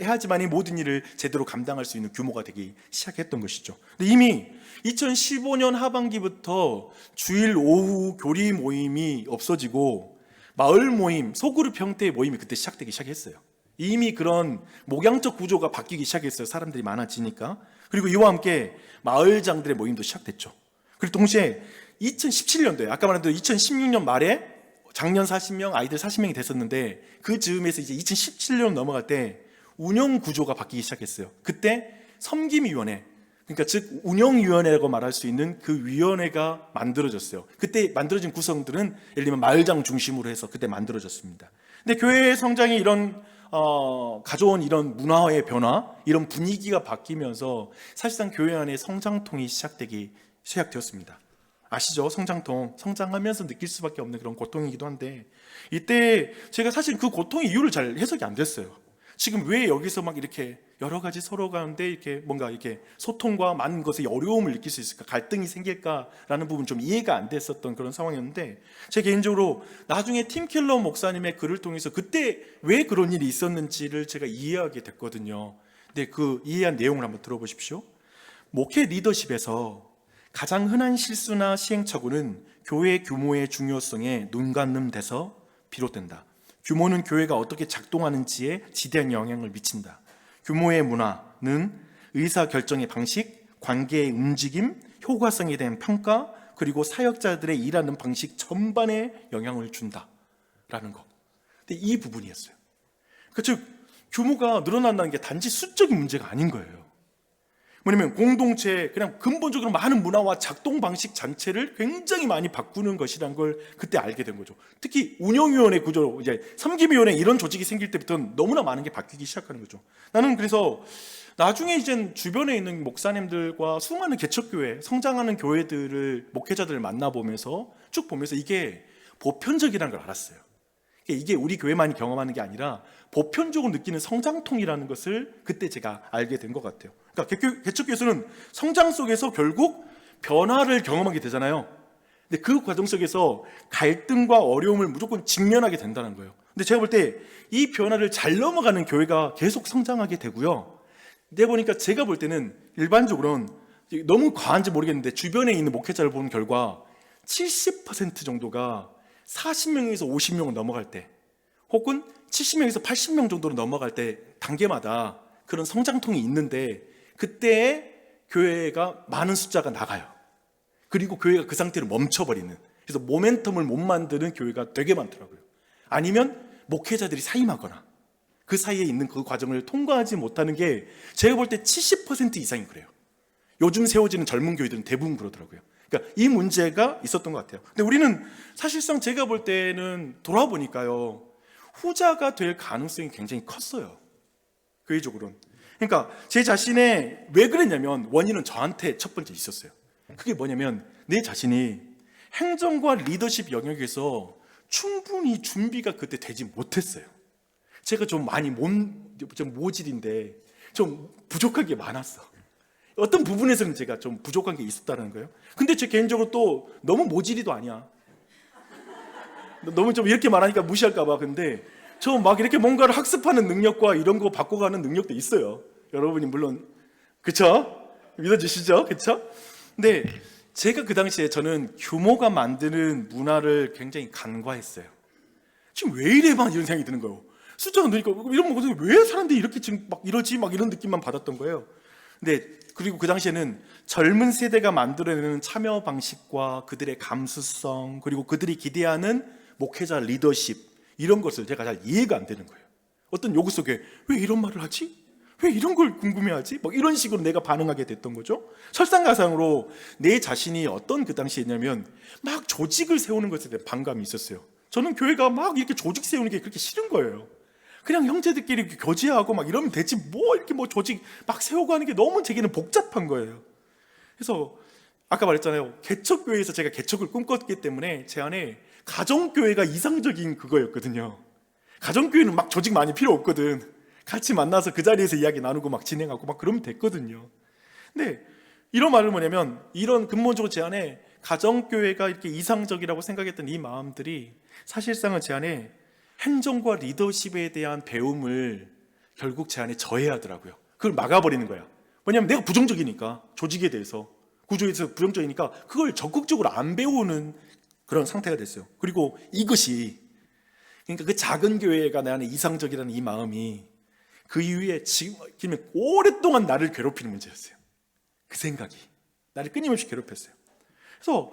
해야지만이 모든 일을 제대로 감당할 수 있는 규모가 되기 시작했던 것이죠. 근데 이미 2015년 하반기부터 주일 오후 교리 모임이 없어지고 마을 모임, 소그룹 형태의 모임이 그때 시작되기 시작했어요. 이미 그런 목양적 구조가 바뀌기 시작했어요. 사람들이 많아지니까. 그리고 이와 함께 마을장들의 모임도 시작됐죠. 그리고 동시에 2017년도에 아까 말한 대로 2016년 말에 작년 40명, 아이들 40명이 됐었는데 그 즈음에서 이제 2017년 넘어갈 때 운영 구조가 바뀌기 시작했어요. 그때 섬김위원회, 그러니까 즉 운영위원회라고 말할 수 있는 그 위원회가 만들어졌어요. 그때 만들어진 구성들은 예를 들면 마을장 중심으로 해서 그때 만들어졌습니다. 근데 교회의 성장이 이런 가져온 이런 문화의 변화, 이런 분위기가 바뀌면서 사실상 교회 안에 성장통이 시작되었습니다. 아시죠? 성장통, 성장하면서 느낄 수밖에 없는 그런 고통이기도 한데, 이때 제가 사실 그 고통의 이유를 잘 해석이 안 됐어요. 지금 왜 여기서 막 이렇게 여러 가지 서로 가운데 이렇게 뭔가 이렇게 소통과 많은 것에 어려움을 느낄 수 있을까, 갈등이 생길까라는 부분 좀 이해가 안 됐었던 그런 상황이었는데, 제 개인적으로 나중에 팀 켈러 목사님의 글을 통해서 그때 왜 그런 일이 있었는지를 제가 이해하게 됐거든요. 근데 그 이해한 내용을 한번 들어보십시오. 목회 리더십에서 가장 흔한 실수나 시행착오는 교회 규모의 중요성에 눈감는 데서 비롯된다. 규모는 교회가 어떻게 작동하는지에 지대한 영향을 미친다. 규모의 문화는 의사결정의 방식, 관계의 움직임, 효과성에 대한 평가, 그리고 사역자들의 일하는 방식 전반에 영향을 준다라는 것. 근데 이 부분이었어요. 즉 규모가 늘어난다는 게 단지 수적인 문제가 아닌 거예요. 뭐냐면 공동체, 그냥 근본적으로 많은 문화와 작동 방식 자체를 굉장히 많이 바꾸는 것이란 걸 그때 알게 된 거죠. 특히 운영위원회 구조, 이제 섬김위원회 이런 조직이 생길 때부터는 너무나 많은 게 바뀌기 시작하는 거죠. 나는 그래서 나중에 이제 주변에 있는 목사님들과 수많은 개척교회, 성장하는 교회들을, 목회자들을 만나보면서 쭉 보면서 이게 보편적이라는 걸 알았어요. 이게 우리 교회만이 경험하는 게 아니라 보편적으로 느끼는 성장통이라는 것을 그때 제가 알게 된 것 같아요. 그러니까 개척교회에서는 성장 속에서 결국 변화를 경험하게 되잖아요. 근데 그 과정 속에서 갈등과 어려움을 무조건 직면하게 된다는 거예요. 근데 제가 볼 때 이 변화를 잘 넘어가는 교회가 계속 성장하게 되고요. 근데 보니까 제가 볼 때는 일반적으로는 너무 과한지 모르겠는데 주변에 있는 목회자를 보는 결과 70% 정도가 40명에서 50명을 넘어갈 때, 혹은 70명에서 80명 정도로 넘어갈 때 단계마다 그런 성장통이 있는데, 그때 교회가 많은 숫자가 나가요. 그리고 교회가 그 상태로 멈춰버리는, 그래서 모멘텀을 못 만드는 교회가 되게 많더라고요. 아니면 목회자들이 사임하거나 그 사이에 있는 그 과정을 통과하지 못하는 게 제가 볼 때 70% 이상이 그래요. 요즘 세워지는 젊은 교회들은 대부분 그러더라고요. 그러니까 이 문제가 있었던 것 같아요. 근데 우리는 사실상 제가 볼 때는 돌아보니까요, 후자가 될 가능성이 굉장히 컸어요. 교회적으로는. 그러니까 제 자신의 왜 그랬냐면 원인은 저한테 첫 번째 있었어요. 그게 뭐냐면 내 자신이 행정과 리더십 영역에서 충분히 준비가 그때 되지 못했어요. 제가 좀 많이 좀 모질인데 좀 부족한 게 많았어. 어떤 부분에서는 제가 좀 부족한 게 있었다는 거예요. 근데 제 개인적으로 또 너무 모질이도 아니야. 너무 좀 이렇게 말하니까 무시할까봐. 근데 저 막 이렇게 뭔가를 학습하는 능력과 이런 거 바꿔가는 능력도 있어요. 여러분이 물론 그쵸? 믿어주시죠? 그쵸? 근데 제가 그 당시에 저는 규모가 만드는 문화를 굉장히 간과했어요. 지금 왜 이래 막 이런 생각이 드는 거예요. 숫자가 늘니까 이런 거 왜 사람들이 이렇게 지금 막 이러지? 막 이런 느낌만 받았던 거예요. 근데 그리고 그 당시에는 젊은 세대가 만들어내는 참여 방식과 그들의 감수성, 그리고 그들이 기대하는 목회자 리더십, 이런 것을 제가 잘 이해가 안 되는 거예요. 어떤 요구 속에 왜 이런 말을 하지? 왜 이런 걸 궁금해하지? 막 이런 식으로 내가 반응하게 됐던 거죠. 설상가상으로 내 자신이 어떤 그 당시에냐면 막 조직을 세우는 것에 대한 반감이 있었어요. 저는 교회가 막 이렇게 조직 세우는 게 그렇게 싫은 거예요. 그냥 형제들끼리 이렇게 교제하고 막 이러면 되지, 뭐 이렇게 뭐 조직 막 세우고 하는 게 너무 제게는 복잡한 거예요. 그래서 아까 말했잖아요. 개척교회에서 제가 개척을 꿈꿨기 때문에 제 안에 가정교회가 이상적인 그거였거든요. 가정교회는 막 조직 많이 필요 없거든. 같이 만나서 그 자리에서 이야기 나누고 막 진행하고 막 그러면 됐거든요. 근데 이런 말은 뭐냐면, 이런 근본적으로 제 안에 가정교회가 이렇게 이상적이라고 생각했던 이 마음들이 사실상은 제 안에 행정과 리더십에 대한 배움을 결국 제 안에 저해하더라고요. 그걸 막아버리는 거야. 왜냐하면 내가 부정적이니까, 조직에 대해서, 구조에서 부정적이니까 그걸 적극적으로 안 배우는 그런 상태가 됐어요. 그리고 이것이, 그러니까 그 작은 교회가 내 안에 이상적이라는 이 마음이 그 이후에 지금 오랫동안 나를 괴롭히는 문제였어요. 그 생각이 나를 끊임없이 괴롭혔어요. 그래서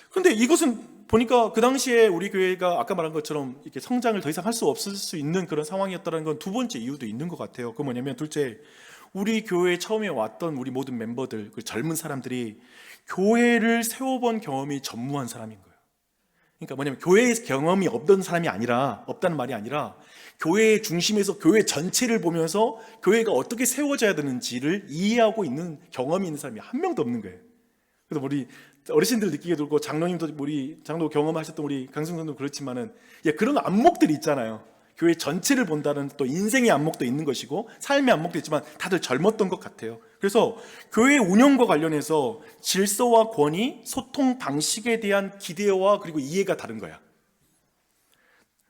근데 이것은 보니까 그 당시에 우리 교회가 아까 말한 것처럼 이렇게 성장을 더 이상 할 수 없을 수 있는 그런 상황이었다는 건 두 번째 이유도 있는 것 같아요. 그 뭐냐면 둘째, 우리 교회에 처음에 왔던 우리 모든 멤버들, 그 젊은 사람들이 교회를 세워본 경험이 전무한 사람인 거예요. 그러니까 뭐냐면 교회에 경험이 없던 사람이 아니라, 없다는 말이 아니라 교회의 중심에서 교회 전체를 보면서 교회가 어떻게 세워져야 되는지를 이해하고 있는 경험이 있는 사람이 한 명도 없는 거예요. 그래서 우리 어르신들 느끼게 들고 장로님도 우리 장로 경험하셨던 우리 강승선도 그렇지만은 그런 안목들이 있잖아요. 교회 전체를 본다는 또 인생의 안목도 있는 것이고 삶의 안목도 있지만 다들 젊었던 것 같아요. 그래서 교회 운영과 관련해서 질서와 권위, 소통 방식에 대한 기대와 그리고 이해가 다른 거야.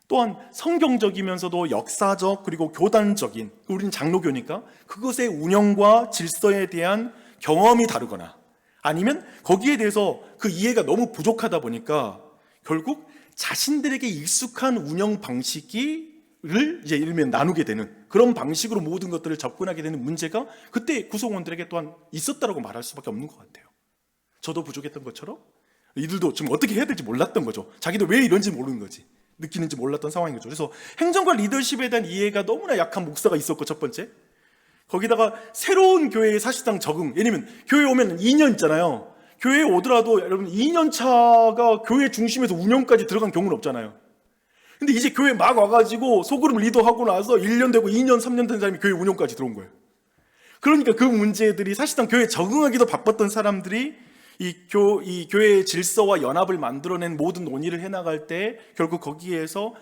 또한 성경적이면서도 역사적 그리고 교단적인, 우리는 장로교니까 그것의 운영과 질서에 대한 경험이 다르거나 아니면 거기에 대해서 그 이해가 너무 부족하다 보니까 결국 자신들에게 익숙한 운영 방식을 이제 이르면 나누게 되는 그런 방식으로 모든 것들을 접근하게 되는 문제가 그때 구성원들에게 또한 있었다라고 말할 수밖에 없는 것 같아요. 저도 부족했던 것처럼 이들도 지금 어떻게 해야 될지 몰랐던 거죠. 자기도 왜 이런지 모르는 거지. 느끼는지 몰랐던 상황인 거죠. 그래서 행정과 리더십에 대한 이해가 너무나 약한 목사가 있었고, 첫 번째 거기다가 새로운 교회에 사실상 적응, 왜냐면 교회 오면 2년 있잖아요. 교회에 오더라도 여러분 2년 차가 교회 중심에서 운영까지 들어간 경우는 없잖아요. 근데 이제 교회 막 와가지고 소그룹 리더하고 나서 1년 되고 2년 3년 된 사람이 교회 운영까지 들어온 거예요. 그러니까 그 문제들이 사실상 교회에 적응하기도 바빴던 사람들이 이 교회의 질서와 연합을 만들어낸 모든 논의를 해나갈 때 결국 거기에서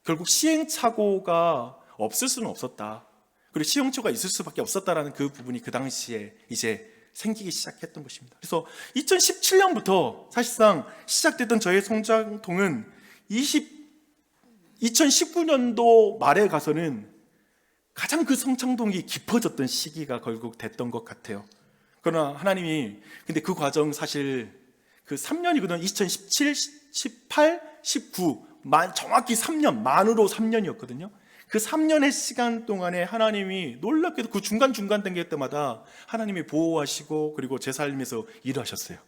결국 시행착오가 없을 수는 없었다. 그리고 시행착오가 있을 수밖에 없었다라는 그 부분이 그 당시에 이제 생기기 시작했던 것입니다. 그래서 2017년부터 사실상 시작됐던 저의 성장통은 2019년도 말에 가서는 가장 그 성장통이 깊어졌던 시기가 결국 됐던 것 같아요. 그러나 하나님이 근데 그 과정 사실 그 3년이거든요. 2017, 18, 19 정확히 3년 만으로 3년이었거든요. 그 3년의 시간 동안에 하나님이 놀랍게도 그 중간중간 단계 때마다 하나님이 보호하시고 그리고 제 삶에서 일하셨어요.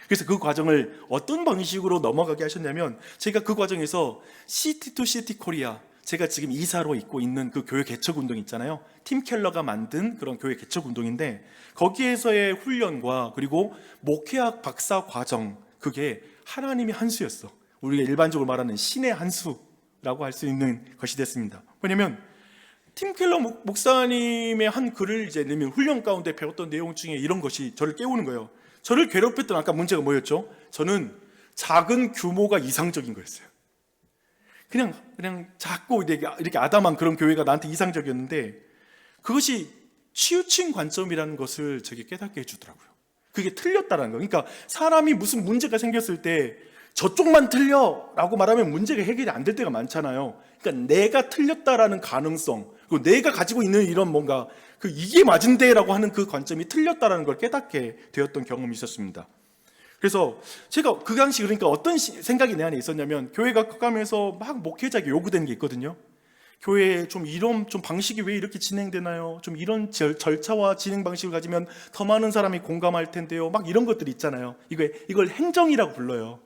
그래서 그 과정을 어떤 방식으로 넘어가게 하셨냐면 제가 그 과정에서 시티 투 시티 코리아, 제가 지금 이사로 있고 있는 그 교회 개척 운동 있잖아요. 팀 켈러가 만든 그런 교회 개척 운동인데 거기에서의 훈련과 그리고 목회학 박사 과정, 그게 하나님의 한 수였어. 우리가 일반적으로 말하는 신의 한 수라고 할 수 있는 것이 됐습니다. 왜냐면 팀 켈러 목사님의 한 글을 이제 내면 훈련 가운데 배웠던 내용 중에 이런 것이 저를 깨우는 거예요. 저를 괴롭혔던 아까 문제가 뭐였죠? 저는 작은 규모가 이상적인 거였어요. 그냥 작고 이렇게 아담한 그런 교회가 나한테 이상적이었는데 그것이 치우친 관점이라는 것을 저게 깨닫게 해주더라고요. 그게 틀렸다는 거. 그러니까 사람이 무슨 문제가 생겼을 때 저쪽만 틀려 라고 말하면 문제가 해결이 안 될 때가 많잖아요. 그러니까 내가 틀렸다라는 가능성, 그리고 내가 가지고 있는 이런 뭔가 이게 맞은데 라고 하는 그 관점이 틀렸다라는 걸 깨닫게 되었던 경험이 있었습니다. 그래서 제가 그 당시 그러니까 어떤 생각이 내 안에 있었냐면 교회가 커가면서 막 목회자에게 요구되는 게 있거든요. 교회에 좀 이런 좀 방식이 왜 이렇게 진행되나요? 좀 이런 절차와 진행 방식을 가지면 더 많은 사람이 공감할 텐데요. 막 이런 것들이 있잖아요. 이걸 행정이라고 불러요.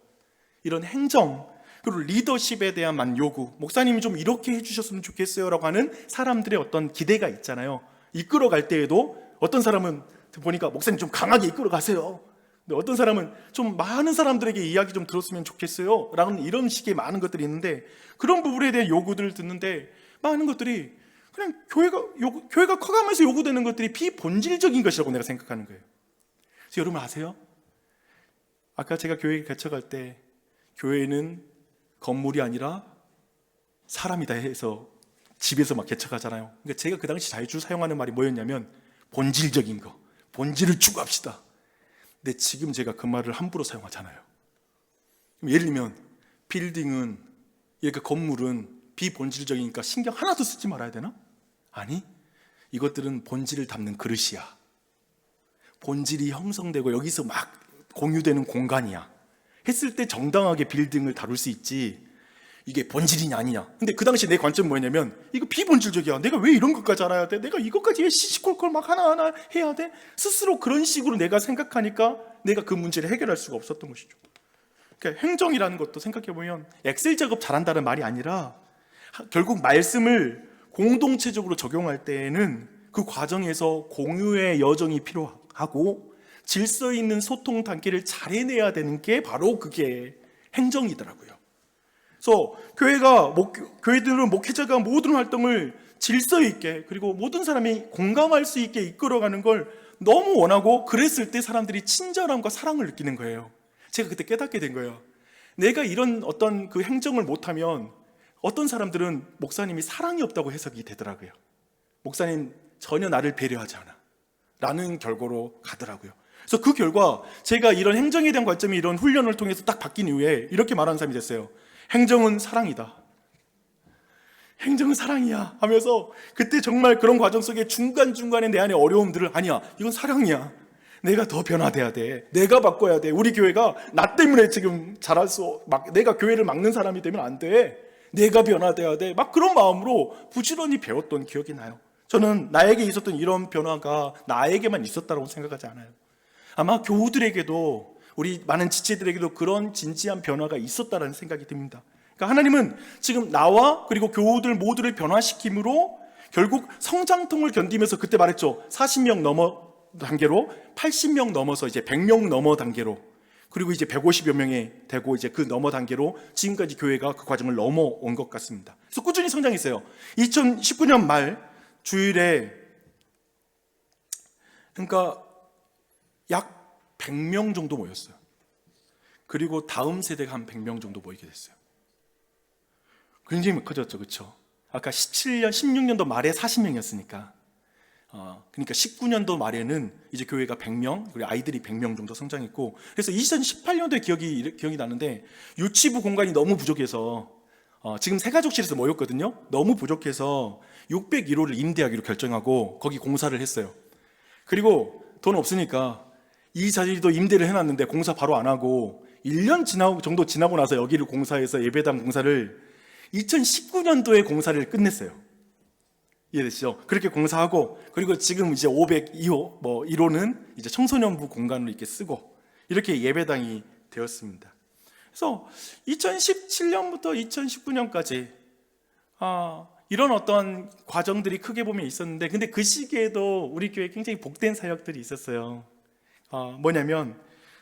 이런 행정, 그리고 리더십에 대한 요구, 목사님이 좀 이렇게 해주셨으면 좋겠어요 라고 하는 사람들의 어떤 기대가 있잖아요. 이끌어갈 때에도 어떤 사람은 보니까 목사님 좀 강하게 이끌어가세요. 근데 어떤 사람은 좀 많은 사람들에게 이야기 좀 들었으면 좋겠어요 라는 이런 식의 많은 것들이 있는데 그런 부분에 대한 요구들을 듣는데 많은 것들이 그냥 교회가 커가면서 요구되는 것들이 비본질적인 것이라고 내가 생각하는 거예요. 그래서 여러분 아세요? 아까 제가 교회 개척할 때 교회는 건물이 아니라 사람이다 해서 집에서 막 개척하잖아요. 그러니까 제가 그 당시 자주 사용하는 말이 뭐였냐면 본질적인 거, 본질을 추구합시다. 근데 지금 제가 그 말을 함부로 사용하잖아요. 예를 들면 빌딩은, 건물은 비본질적이니까 신경 하나도 쓰지 말아야 되나? 아니, 이것들은 본질을 담는 그릇이야. 본질이 형성되고 여기서 막 공유되는 공간이야 했을 때 정당하게 빌딩을 다룰 수 있지, 이게 본질이냐 아니냐. 근데 그 당시 내 관점은 뭐냐면 이거 비본질적이야. 내가 왜 이런 것까지 알아야 돼? 내가 이것까지 왜 시시콜콜 막 하나하나 해야 돼? 스스로 그런 식으로 내가 생각하니까 내가 그 문제를 해결할 수가 없었던 것이죠. 그러니까 행정이라는 것도 생각해 보면 엑셀 작업 잘한다는 말이 아니라 결국 말씀을 공동체적으로 적용할 때에는 그 과정에서 공유의 여정이 필요하고 질서 있는 소통 단계를 잘 해내야 되는 게 바로 그게 행정이더라고요. 그래서 교회들은 목회자가 모든 활동을 질서 있게 그리고 모든 사람이 공감할 수 있게 이끌어가는 걸 너무 원하고, 그랬을 때 사람들이 친절함과 사랑을 느끼는 거예요. 제가 그때 깨닫게 된 거예요. 내가 이런 어떤 그 행정을 못하면 어떤 사람들은 목사님이 사랑이 없다고 해석이 되더라고요. 목사님 전혀 나를 배려하지 않아 라는 결과로 가더라고요. 그래서 그 결과 제가 이런 행정에 대한 관점이 이런 훈련을 통해서 딱 바뀐 이후에 이렇게 말하는 사람이 됐어요. 행정은 사랑이다. 행정은 사랑이야 하면서, 그때 정말 그런 과정 속에 중간중간에 내 안에 어려움들을, 아니야 이건 사랑이야, 내가 더 변화돼야 돼, 내가 바꿔야 돼, 우리 교회가 나 때문에 지금 내가 교회를 막는 사람이 되면 안 돼, 내가 변화돼야 돼, 막 그런 마음으로 부지런히 배웠던 기억이 나요. 저는 나에게 있었던 이런 변화가 나에게만 있었다고 생각하지 않아요. 아마 교우들에게도, 우리 많은 지체들에게도 그런 진지한 변화가 있었다는 생각이 듭니다. 그러니까 하나님은 지금 나와 그리고 교우들 모두를 변화시킴으로 결국 성장통을 견디면서, 그때 말했죠, 40명 넘어 단계로 80명 넘어서 이제 100명 넘어 단계로, 그리고 이제 150여 명이 되고 이제 그 넘어 단계로 지금까지 교회가 그 과정을 넘어온 것 같습니다. 그래서 꾸준히 성장했어요. 2019년 말 주일에 그러니까 약 100명 정도 모였어요. 그리고 다음 세대가 한 100명 정도 모이게 됐어요. 굉장히 커졌죠, 그렇죠? 아까 16년도 말에 40명이었으니까, 그러니까 19년도 말에는 이제 교회가 100명, 그리고 아이들이 100명 정도 성장했고, 그래서 2018년도에 기억이 나는데, 유치부 공간이 너무 부족해서 지금 새가족실에서 모였거든요. 너무 부족해서 601호를 임대하기로 결정하고 거기 공사를 했어요. 그리고 돈 없으니까 이 자리도 임대를 해놨는데 공사 바로 안 하고 1년 정도 지나고 나서 여기를 공사해서 예배당 공사를 2019년도에 공사를 끝냈어요. 이해되시죠? 그렇게 공사하고, 그리고 지금 이제 502호 1호는 이제 청소년부 공간으로 이렇게 쓰고 이렇게 예배당이 되었습니다. 그래서 2017년부터 2019년까지 이런 어떤 과정들이 크게 보면 있었는데, 근데 그 시기에도 우리 교회에 굉장히 복된 사역들이 있었어요. 뭐냐면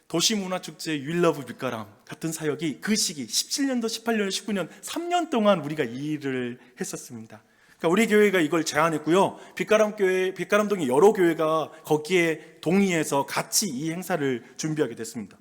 도시문화축제 윌러브 빛가람 같은 사역이 그 시기 17년도, 18년, 19년 3년 동안 우리가 이 일을 했었습니다. 그러니까 우리 교회가 이걸 제안했고요. 빛가람동의 여러 교회가 거기에 동의해서 같이 이 행사를 준비하게 됐습니다.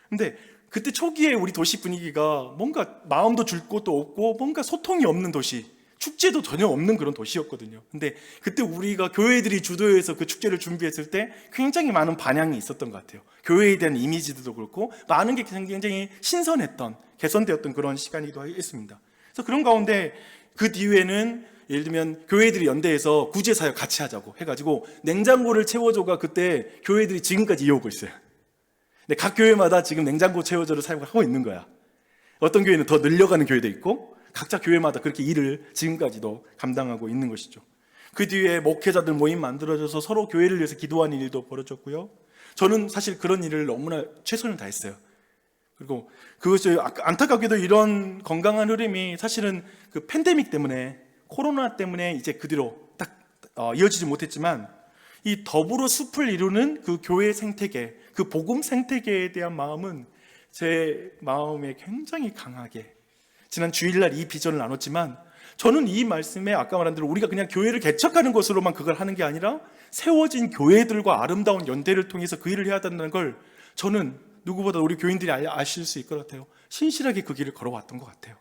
근데 그때 초기에 우리 도시 분위기가 뭔가 마음도 줄 곳도 없고 뭔가 소통이 없는 도시, 축제도 전혀 없는 그런 도시였거든요. 근데 그때 우리가 교회들이 주도해서 그 축제를 준비했을 때 굉장히 많은 반향이 있었던 것 같아요. 교회에 대한 이미지도 그렇고 많은 게 굉장히 신선했던, 개선되었던 그런 시간이기도 했습니다. 그래서 그런 가운데 그 뒤에는 예를 들면 교회들이 연대해서 구제사역 같이 하자고 해가지고 냉장고를 채워줘가 그때 교회들이 지금까지 이어오고 있어요. 근데 각 교회마다 지금 냉장고 채워줘를 사용하고 있는 거야. 어떤 교회는 더 늘려가는 교회도 있고 각자 교회마다 그렇게 일을 지금까지도 감당하고 있는 것이죠. 그 뒤에 목회자들 모임 만들어져서 서로 교회를 위해서 기도하는 일도 벌어졌고요. 저는 사실 그런 일을 너무나 최선을 다했어요. 그리고 그것이 안타깝게도 이런 건강한 흐름이 사실은 그 팬데믹 때문에, 코로나 때문에 이제 그 뒤로 딱 이어지지 못했지만, 이 더불어 숲을 이루는 그 교회 생태계, 그 복음 생태계에 대한 마음은 제 마음에 굉장히 강하게, 지난 주일날 이 비전을 나눴지만, 저는 이 말씀에 아까 말한 대로 우리가 그냥 교회를 개척하는 것으로만 그걸 하는 게 아니라 세워진 교회들과 아름다운 연대를 통해서 그 일을 해야 된다는 걸 저는 누구보다 우리 교인들이 아실 수 있을 것 같아요. 신실하게 그 길을 걸어왔던 것 같아요.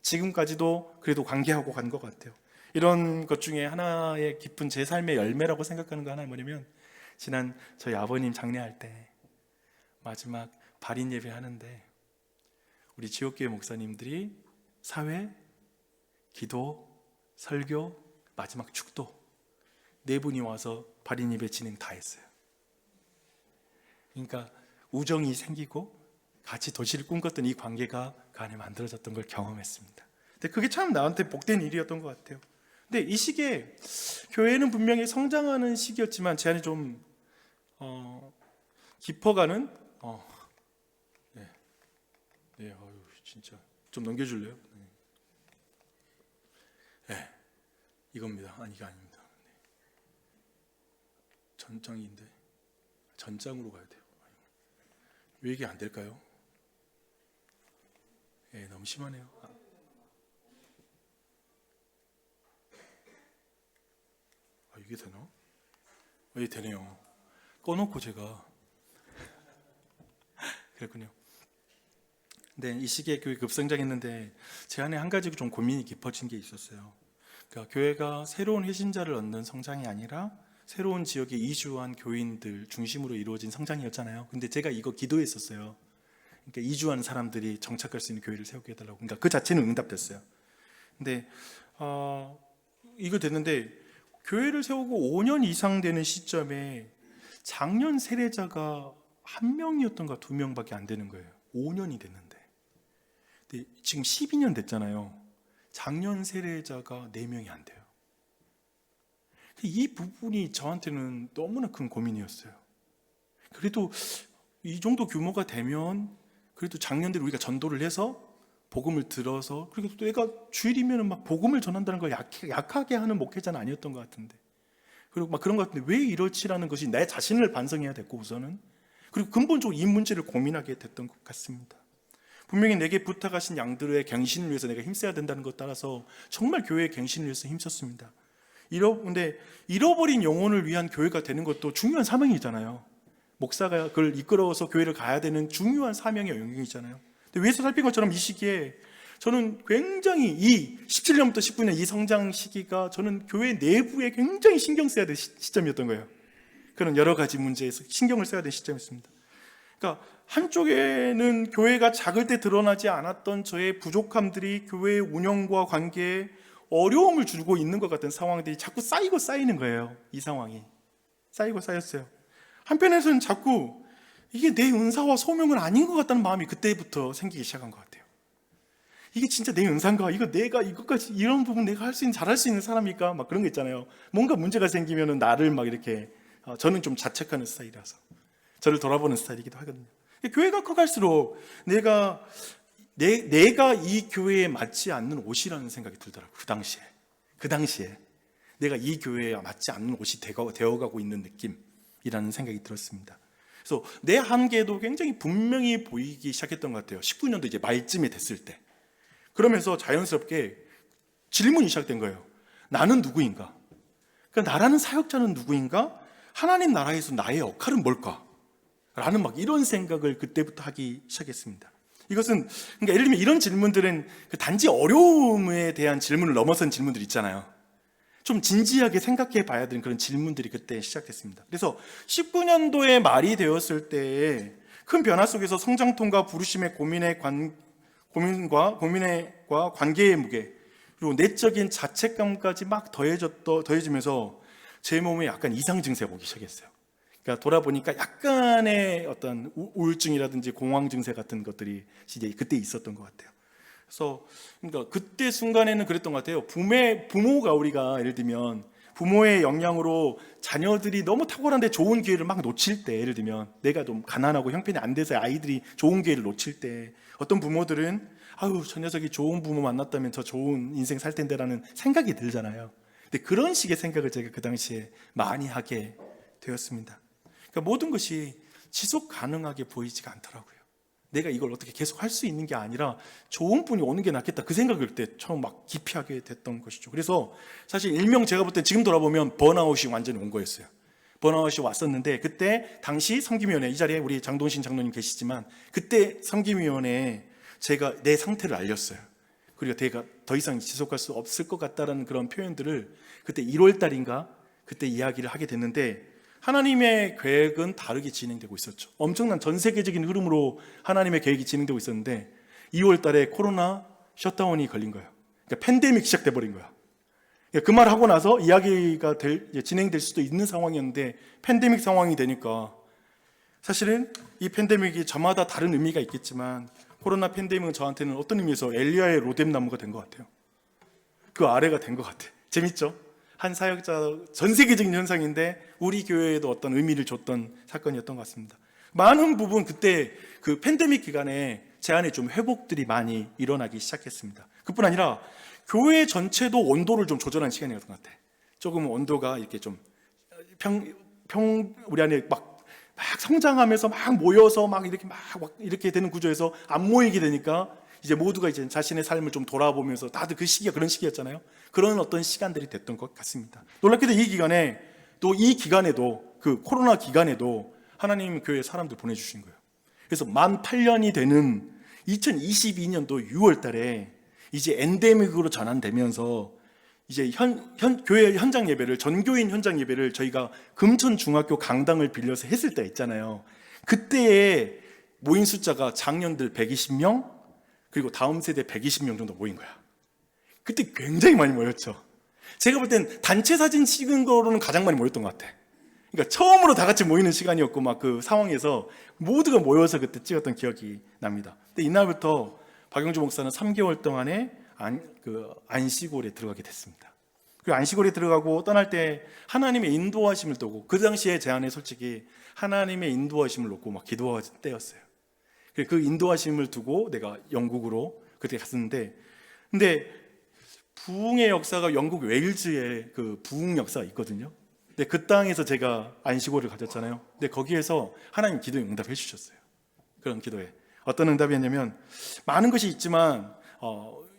지금까지도 그래도 관계하고 간 것 같아요. 이런 것 중에 하나의 깊은 제 삶의 열매라고 생각하는 거 하나는 뭐냐면, 지난 저희 아버님 장례할 때 마지막 발인 예배 하는데 우리 지옥교회 목사님들이 사회, 기도, 설교, 마지막 축도 네 분이 와서 발인 예배 진행 다 했어요. 그러니까 우정이 생기고 같이 도시를 꿈꿨던 이 관계가 그 안에 만들어졌던 걸 경험했습니다. 근데 그게 참 나한테 복된 일이었던 것 같아요. 근데 이 시기에 교회는 분명히 성장하는 시기였지만 제 안에 좀 깊어가는 네, 아유, 진짜 좀 넘겨줄래요? 네. 네, 이겁니다. 아니, 이게 아닙니다. 네. 전장인데 전장으로 가야 돼요. 왜 이게 안 될까요? 예, 너무 심하네요. 이게 되나? 예, 되네요. 꺼놓고 제가 그랬군요. 네, 이 시기에 교회 급성장했는데 제 안에 한 가지 좀 고민이 깊어진 게 있었어요. 그러니까 교회가 새로운 회신자를 얻는 성장이 아니라 새로운 지역에 이주한 교인들 중심으로 이루어진 성장이었잖아요. 근데 제가 이거 기도했었어요. 그러니까 이주한 사람들이 정착할 수 있는 교회를 세우게 해달라고. 그러니까 그 자체는 응답됐어요. 근데 이거 됐는데 교회를 세우고 5년 이상 되는 시점에 작년 세례자가 1명이었던가 2명밖에 안 되는 거예요. 5년이 됐는데. 근데 지금 12년 됐잖아요. 작년 세례자가 4명이 안 돼요. 이 부분이 저한테는 너무나 큰 고민이었어요. 그래도 이 정도 규모가 되면 그래도 작년대로 우리가 전도를 해서 복음을 들어서, 그리고 또 내가 주일이면 막 복음을 전한다는 걸 약하게 하는 목회자는 아니었던 것 같은데, 그리고 막 그런 것 같은데 왜 이렇지라는 것이 내 자신을 반성해야 됐고 우선은, 그리고 근본적으로 이 문제를 고민하게 됐던 것 같습니다. 분명히 내게 부탁하신 양들의 갱신을 위해서 내가 힘써야 된다는 것 따라서 정말 교회의 갱신을 위해서 힘썼습니다. 근데 잃어버린 영혼을 위한 교회가 되는 것도 중요한 사명이잖아요. 목사가 그걸 이끌어서 교회를 가야 되는 중요한 사명의 영역이잖아요. 근데 위에서 살핀 것처럼 이 시기에 저는 굉장히 이 17년부터 19년 이 성장 시기가 저는 교회 내부에 굉장히 신경 써야 될 시점이었던 거예요. 그런 여러 가지 문제에서 신경을 써야 될 시점이었습니다. 그러니까 한쪽에는 교회가 작을 때 드러나지 않았던 저의 부족함들이 교회의 운영과 관계에 어려움을 주고 있는 것 같은 상황들이 자꾸 쌓이고 쌓이는 거예요. 이 상황이 쌓이고 쌓였어요. 한편에서는 자꾸 이게 내 은사와 소명은 아닌 것 같다는 마음이 그때부터 생기기 시작한 것 같아요. 이게 진짜 내 은사인가? 이거 내가 이것까지 이런 부분 내가 할 수 있는, 잘할 수 있는 사람일까? 막 그런 거 있잖아요. 뭔가 문제가 생기면은 나를 막 이렇게 저는 좀 자책하는 스타일이라서 저를 돌아보는 스타일이기도 하거든요. 교회가 커갈수록 내가 이 교회에 맞지 않는 옷이라는 생각이 들더라고요. 그 당시에 내가 이 교회에 맞지 않는 옷이 되어가고 있는 느낌이라는 생각이 들었습니다. 그래서 내 한계도 굉장히 분명히 보이기 시작했던 것 같아요. 19년도 이제 말쯤이 됐을 때. 그러면서 자연스럽게 질문이 시작된 거예요. 나는 누구인가? 그러니까 나라는 사역자는 누구인가? 하나님 나라에서 나의 역할은 뭘까? 라는 막 이런 생각을 그때부터 하기 시작했습니다. 이것은, 그러니까 예를 들면 이런 질문들은 단지 어려움에 대한 질문을 넘어선 질문들 있잖아요. 좀 진지하게 생각해 봐야 되는 그런 질문들이 그때 시작됐습니다. 그래서 19년도에 말이 되었을 때에 큰 변화 속에서 성장통과 부르심의 고민과 관계의 무게, 그리고 내적인 자책감까지 막 더해지면서 제 몸에 약간 이상 증세가 오기 시작했어요. 그러니까 돌아보니까 약간의 어떤 우울증이라든지 공황 증세 같은 것들이 이제 그때 있었던 것 같아요. 그래서 그러니까 그때 순간에는 그랬던 것 같아요. 부모가 우리가 예를 들면 부모의 영향으로 자녀들이 너무 탁월한데 좋은 기회를 막 놓칠 때, 예를 들면 내가 좀 가난하고 형편이 안 돼서 아이들이 좋은 기회를 놓칠 때 어떤 부모들은 아유 저 녀석이 좋은 부모 만났다면 더 좋은 인생 살 텐데라는 생각이 들잖아요. 근데 그런 식의 생각을 제가 그 당시에 많이 하게 되었습니다. 그러니까 모든 것이 지속 가능하게 보이지가 않더라고요. 내가 이걸 어떻게 계속 할 수 있는 게 아니라 좋은 분이 오는 게 낫겠다, 그 생각을 그때 처음 막 깊이 하게 됐던 것이죠. 그래서 사실 일명 제가 볼 때 지금 돌아보면 번아웃이 완전히 온 거였어요. 번아웃이 왔었는데 그때 당시 섬김위원회, 이 자리에 우리 장동신 장로님 계시지만 그때 섬김위원회에 제가 내 상태를 알렸어요. 그리고 내가 더 이상 지속할 수 없을 것 같다라는 그런 표현들을 그때 1월 달인가 그때 이야기를 하게 됐는데, 하나님의 계획은 다르게 진행되고 있었죠. 엄청난 전 세계적인 흐름으로 하나님의 계획이 진행되고 있었는데 2월 달에 코로나 셧다운이 걸린 거예요. 그러니까 팬데믹 시작돼 버린 거야. 그 말 하고 나서 이야기가 진행될 수도 있는 상황이었는데 팬데믹 상황이 되니까, 사실은 이 팬데믹이 저마다 다른 의미가 있겠지만 코로나 팬데믹은 저한테는 어떤 의미에서 엘리야의 로뎀 나무가 된 것 같아요. 그 아래가 된 것 같아. 재밌죠? 한 사역자, 전 세계적인 현상인데 우리 교회에도 어떤 의미를 줬던 사건이었던 것 같습니다. 많은 부분 그때 그 팬데믹 기간에 제 안에 좀 회복들이 많이 일어나기 시작했습니다. 그뿐 아니라 교회 전체도 온도를 좀 조절하는 시간이었던 것 같아요. 조금 온도가 이렇게 좀 우리 안에 막 성장하면서 막 모여서 막 이렇게 되는 구조에서 안 모이게 되니까 이제 모두가 이제 자신의 삶을 좀 돌아보면서 다들 그 시기가 그런 시기였잖아요. 그런 어떤 시간들이 됐던 것 같습니다. 놀랍게도 이 기간에 또 이 기간에도 그 코로나 기간에도 하나님 교회에 사람들 보내주신 거예요. 그래서 만 8년이 되는 2022년도 6월 달에 이제 엔데믹으로 전환되면서 이제 교회 현장 예배를, 전교인 현장 예배를 저희가 금천중학교 강당을 빌려서 했을 때 있잖아요. 그때의 모인 숫자가 작년들 120명, 그리고 다음 세대 120명 정도 모인 거야. 그때 굉장히 많이 모였죠. 제가 볼 땐 단체 사진 찍은 거로는 가장 많이 모였던 것 같아. 그러니까 처음으로 다 같이 모이는 시간이었고 막 그 상황에서 모두가 모여서 그때 찍었던 기억이 납니다. 근데 이날부터 박영주 목사는 3개월 동안에 안식월에 들어가게 됐습니다. 그 안식월에 들어가고 떠날 때 하나님의 인도하심을 두고, 그 당시에 제 안에 솔직히 하나님의 인도하심을 놓고 막 기도하던 때였어요. 그 인도하심을 두고 내가 영국으로 그때 갔었는데, 근데 부흥의 역사가 영국 웨일즈에 그 부흥 역사가 있거든요. 근데 그 땅에서 제가 안식월을 가졌잖아요. 근데 거기에서 하나님 기도에 응답해 주셨어요. 그런 기도에 어떤 응답이었냐면, 많은 것이 있지만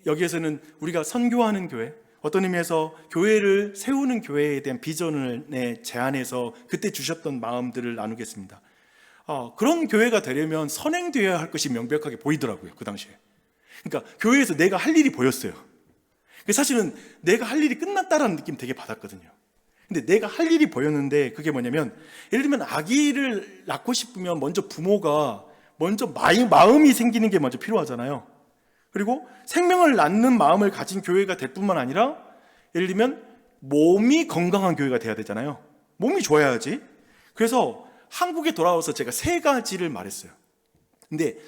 여기에서는 우리가 선교하는 교회, 어떤 의미에서 교회를 세우는 교회에 대한 비전을 제안해서 그때 주셨던 마음들을 나누겠습니다. 그런 교회가 되려면 선행되어야 할 것이 명백하게 보이더라고요, 그 당시에. 그러니까 교회에서 내가 할 일이 보였어요. 사실은 내가 할 일이 끝났다라는 느낌 되게 받았거든요. 근데 내가 할 일이 보였는데, 그게 뭐냐면, 예를 들면 아기를 낳고 싶으면 먼저 부모가 먼저 마음이 생기는 게 먼저 필요하잖아요. 그리고 생명을 낳는 마음을 가진 교회가 될 뿐만 아니라, 예를 들면 몸이 건강한 교회가 돼야 되잖아요. 몸이 좋아야지. 그래서 한국에 돌아와서 제가 3가지를 말했어요. 근데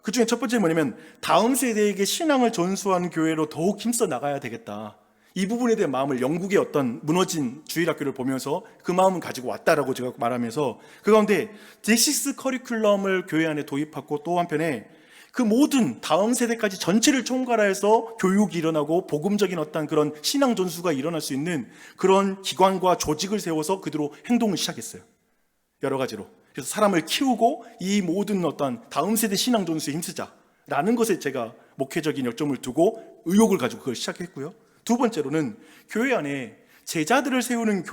그 중에 첫 번째는 뭐냐면, 다음 세대에게 신앙을 전수하는 교회로 더욱 힘써 나가야 되겠다. 이 부분에 대한 마음을 영국의 어떤 무너진 주일학교를 보면서 그 마음을 가지고 왔다라고 제가 말하면서, 그 가운데 D6 커리큘럼을 교회 안에 도입하고, 또 한편에 그 모든 다음 세대까지 전체를 총괄해서 교육이 일어나고 복음적인 어떤 그런 신앙 전수가 일어날 수 있는 그런 기관과 조직을 세워서 그대로 행동을 시작했어요. 여러 가지로. 그래서 사람을 키우고 이 모든 어떤 다음 세대 신앙 전수에 힘쓰자라는 것에 제가 목회적인 역점을 두고 의욕을 가지고 그걸 시작했고요. 두 번째로는 교회 안에 제자들을 세우는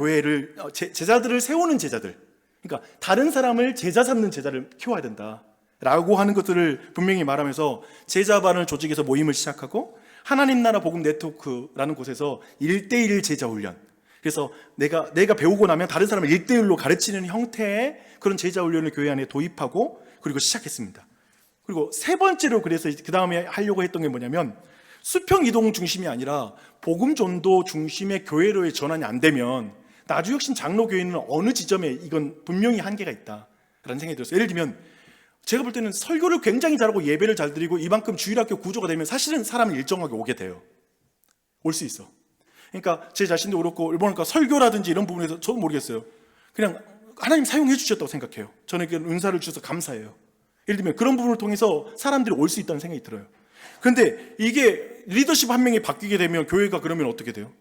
제자들을 세우는 제자들, 그러니까 다른 사람을 제자 삼는 제자를 키워야 된다라고 하는 것들을 분명히 말하면서 제자반을 조직해서 모임을 시작하고, 하나님 나라 복음 네트워크라는 곳에서 1:1 제자 훈련, 그래서 내가 배우고 나면 다른 사람을 1:1로 가르치는 형태의 그런 제자 훈련을 교회 안에 도입하고, 그리고 시작했습니다. 그리고 세 번째로, 그래서 그 다음에 하려고 했던 게 뭐냐면, 수평 이동 중심이 아니라 복음 전도 중심의 교회로의 전환이 안 되면 나주혁신 장로교회는 어느 지점에 이건 분명히 한계가 있다라는 생각이 들었어요. 예를 들면 제가 볼 때는 설교를 굉장히 잘하고 예배를 잘 드리고 이만큼 주일학교 구조가 되면 사실은 사람이 일정하게 오게 돼요. 올 수 있어. 그러니까 제 자신도 그렇고, 그러니까 설교라든지 이런 부분에서 저는 모르겠어요. 그냥 하나님 사용해 주셨다고 생각해요. 저는 그 은사를 주셔서 감사해요. 예를 들면 그런 부분을 통해서 사람들이 올 수 있다는 생각이 들어요. 그런데 이게 리더십 한 명이 바뀌게 되면 교회가 그러면 어떻게 돼요?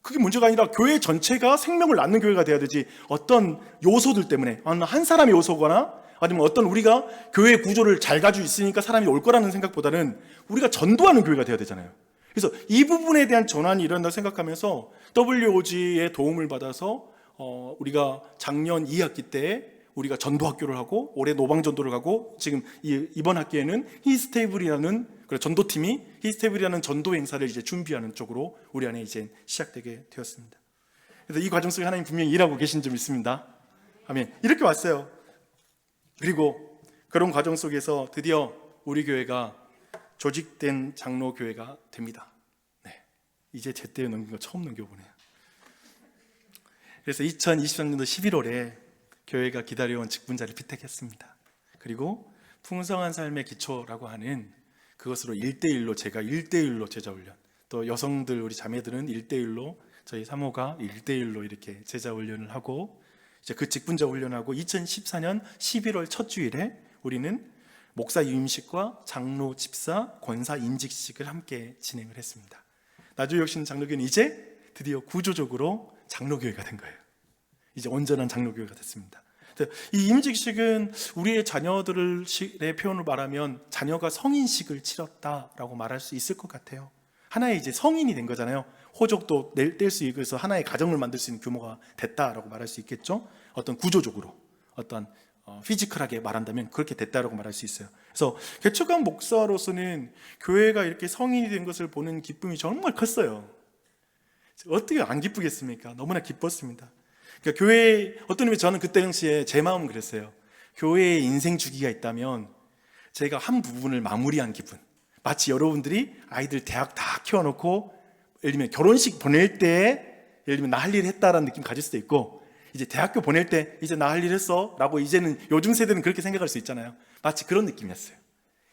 그게 문제가 아니라 교회 전체가 생명을 낳는 교회가 돼야 되지, 어떤 요소들 때문에, 한 사람의 요소거나 아니면 어떤 우리가 교회 구조를 잘 가지고 있으니까 사람이 올 거라는 생각보다는 우리가 전도하는 교회가 돼야 되잖아요. 그래서 이 부분에 대한 전환이 일어난다고 생각하면서 WOG의 도움을 받아서 우리가 작년 2학기 때 우리가 전도학교를 하고, 올해 노방전도를 하고, 지금 이번 학기에는 히스테이블이라는 전도팀이 히스테이블이라는 전도 행사를 이제 준비하는 쪽으로 우리 안에 이제 시작되게 되었습니다. 그래서 이 과정 속에 하나님 분명히 일하고 계신 점 있습니다. 아멘. 이렇게 왔어요. 그리고 그런 과정 속에서 드디어 우리 교회가 조직된 장로교회가 됩니다. 네, 이제 제때에 넘긴 거 처음 넘겨보네요. 그래서 2023년도 11월에 교회가 기다려온 직분자를 피택했습니다. 그리고 풍성한 삶의 기초라고 하는 그것으로 1:1로 제가 1:1로 제자훈련, 또 여성들 우리 자매들은 1:1로, 저희 사모가 1:1로 이렇게 제자훈련을 하고, 이제 그 직분자 훈련하고 2014년 11월 첫 주일에 우리는 목사 유임식과 장로 집사 권사 인직식을 함께 진행을 했습니다. 나주혁신 장로교는 이제 드디어 구조적으로 장로교회가 된 거예요. 이제 온전한 장로교회가 됐습니다. 이 임직식은 우리의 자녀들의 표현을 말하면 자녀가 성인식을 치렀다라고 말할 수 있을 것 같아요. 하나의 이제 성인이 된 거잖아요. 호적도 뗄 수 있고 해서 하나의 가정을 만들 수 있는 규모가 됐다라고 말할 수 있겠죠. 어떤 구조적으로, 어떤 피지컬하게 말한다면 그렇게 됐다라고 말할 수 있어요. 그래서 개척한 목사로서는 교회가 이렇게 성인이 된 것을 보는 기쁨이 정말 컸어요. 어떻게 안 기쁘겠습니까? 너무나 기뻤습니다. 그러니까 교회, 어떤 의미에서 저는 그때 당시에 제 마음은 그랬어요. 교회에 인생 주기가 있다면 제가 한 부분을 마무리한 기분. 마치 여러분들이 아이들 대학 다 키워놓고 예를 들면 결혼식 보낼 때 예를 들면 나 할 일 했다라는 느낌 가질 수도 있고, 이제 대학교 보낼 때 이제 나 할 일 했어 라고 이제는 요즘 세대는 그렇게 생각할 수 있잖아요. 마치 그런 느낌이었어요.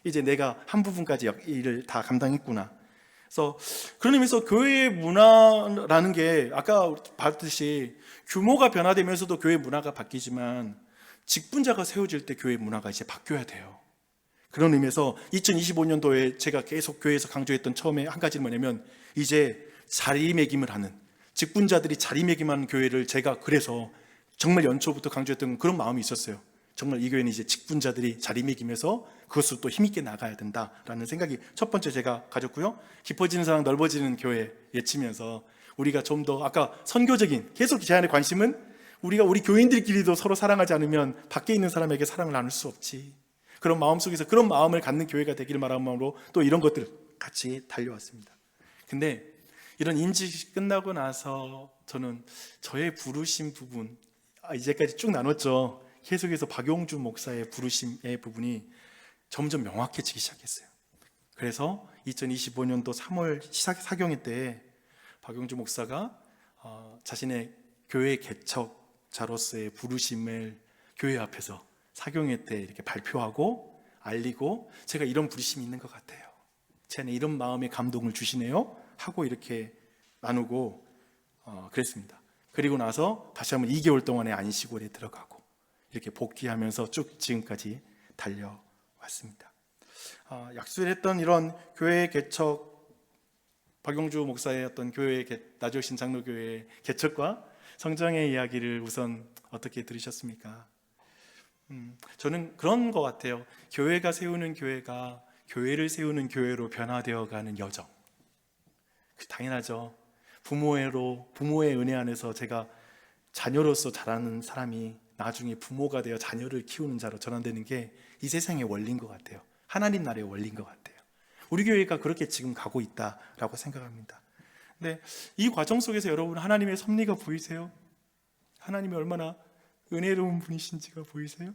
이제 내가 한 부분까지 일을 다 감당했구나. 그래서 그런 의미에서 교회의 문화라는 게 아까 봤듯이 규모가 변화되면서도 교회 문화가 바뀌지만 직분자가 세워질 때 교회 문화가 이제 바뀌어야 돼요. 그런 의미에서 2025년도에 제가 계속 교회에서 강조했던 처음에 한 가지는 뭐냐면, 이제 자리매김을 하는, 직분자들이 자리매김하는 교회를 제가 그래서 정말 연초부터 강조했던 그런 마음이 있었어요. 정말 이 교회는 이제 직분자들이 자리매김해서 그것을 또 힘있게 나가야 된다라는 생각이 첫 번째 제가 가졌고요. 깊어지는 사랑 넓어지는 교회 외치면서 우리가 좀 더 아까 선교적인 계속 제 안에 관심은 우리가 우리 교인들끼리도 서로 사랑하지 않으면 밖에 있는 사람에게 사랑을 나눌 수 없지. 그런 마음 속에서 그런 마음을 갖는 교회가 되기를 바라는 마음으로 또 이런 것들 같이 달려왔습니다. 근데 이런 인식이 끝나고 나서 저는 저의 부르심 부분, 이제까지 쭉 나눴죠. 계속해서 박용주 목사의 부르심의 부분이 점점 명확해지기 시작했어요. 그래서 2025년도 3월 사경회 때 박용주 목사가 자신의 교회 개척자로서의 부르심을 교회 앞에서 사경회 때 이렇게 발표하고 알리고, 제가 이런 부르심이 있는 것 같아요, 제 안에 이런 마음의 감동을 주시네요 하고 이렇게 나누고 그랬습니다. 그리고 나서 다시 한번 2개월 동안의 안식월에 들어가고 이렇게 복귀하면서 쭉 지금까지 달려왔습니다. 약속했던 이런 교회 개척, 박용주 목사의 어떤 교회 나주혁신 장로교회 개척과 성장의 이야기를 우선 어떻게 들으셨습니까? 저는 그런 것 같아요. 교회가 세우는 교회가 교회를 세우는 교회로 변화되어가는 여정, 당연하죠. 부모의 은혜 안에서 제가 자녀로서 자라는 사람이 나중에 부모가 되어 자녀를 키우는 자로 전환되는 게 이 세상의 원리인 것 같아요. 하나님 나라의 원리인 것 같아요. 우리 교회가 그렇게 지금 가고 있다라고 생각합니다. 근데 이 과정 속에서 여러분 하나님의 섭리가 보이세요? 하나님이 얼마나 은혜로운 분이신지가 보이세요?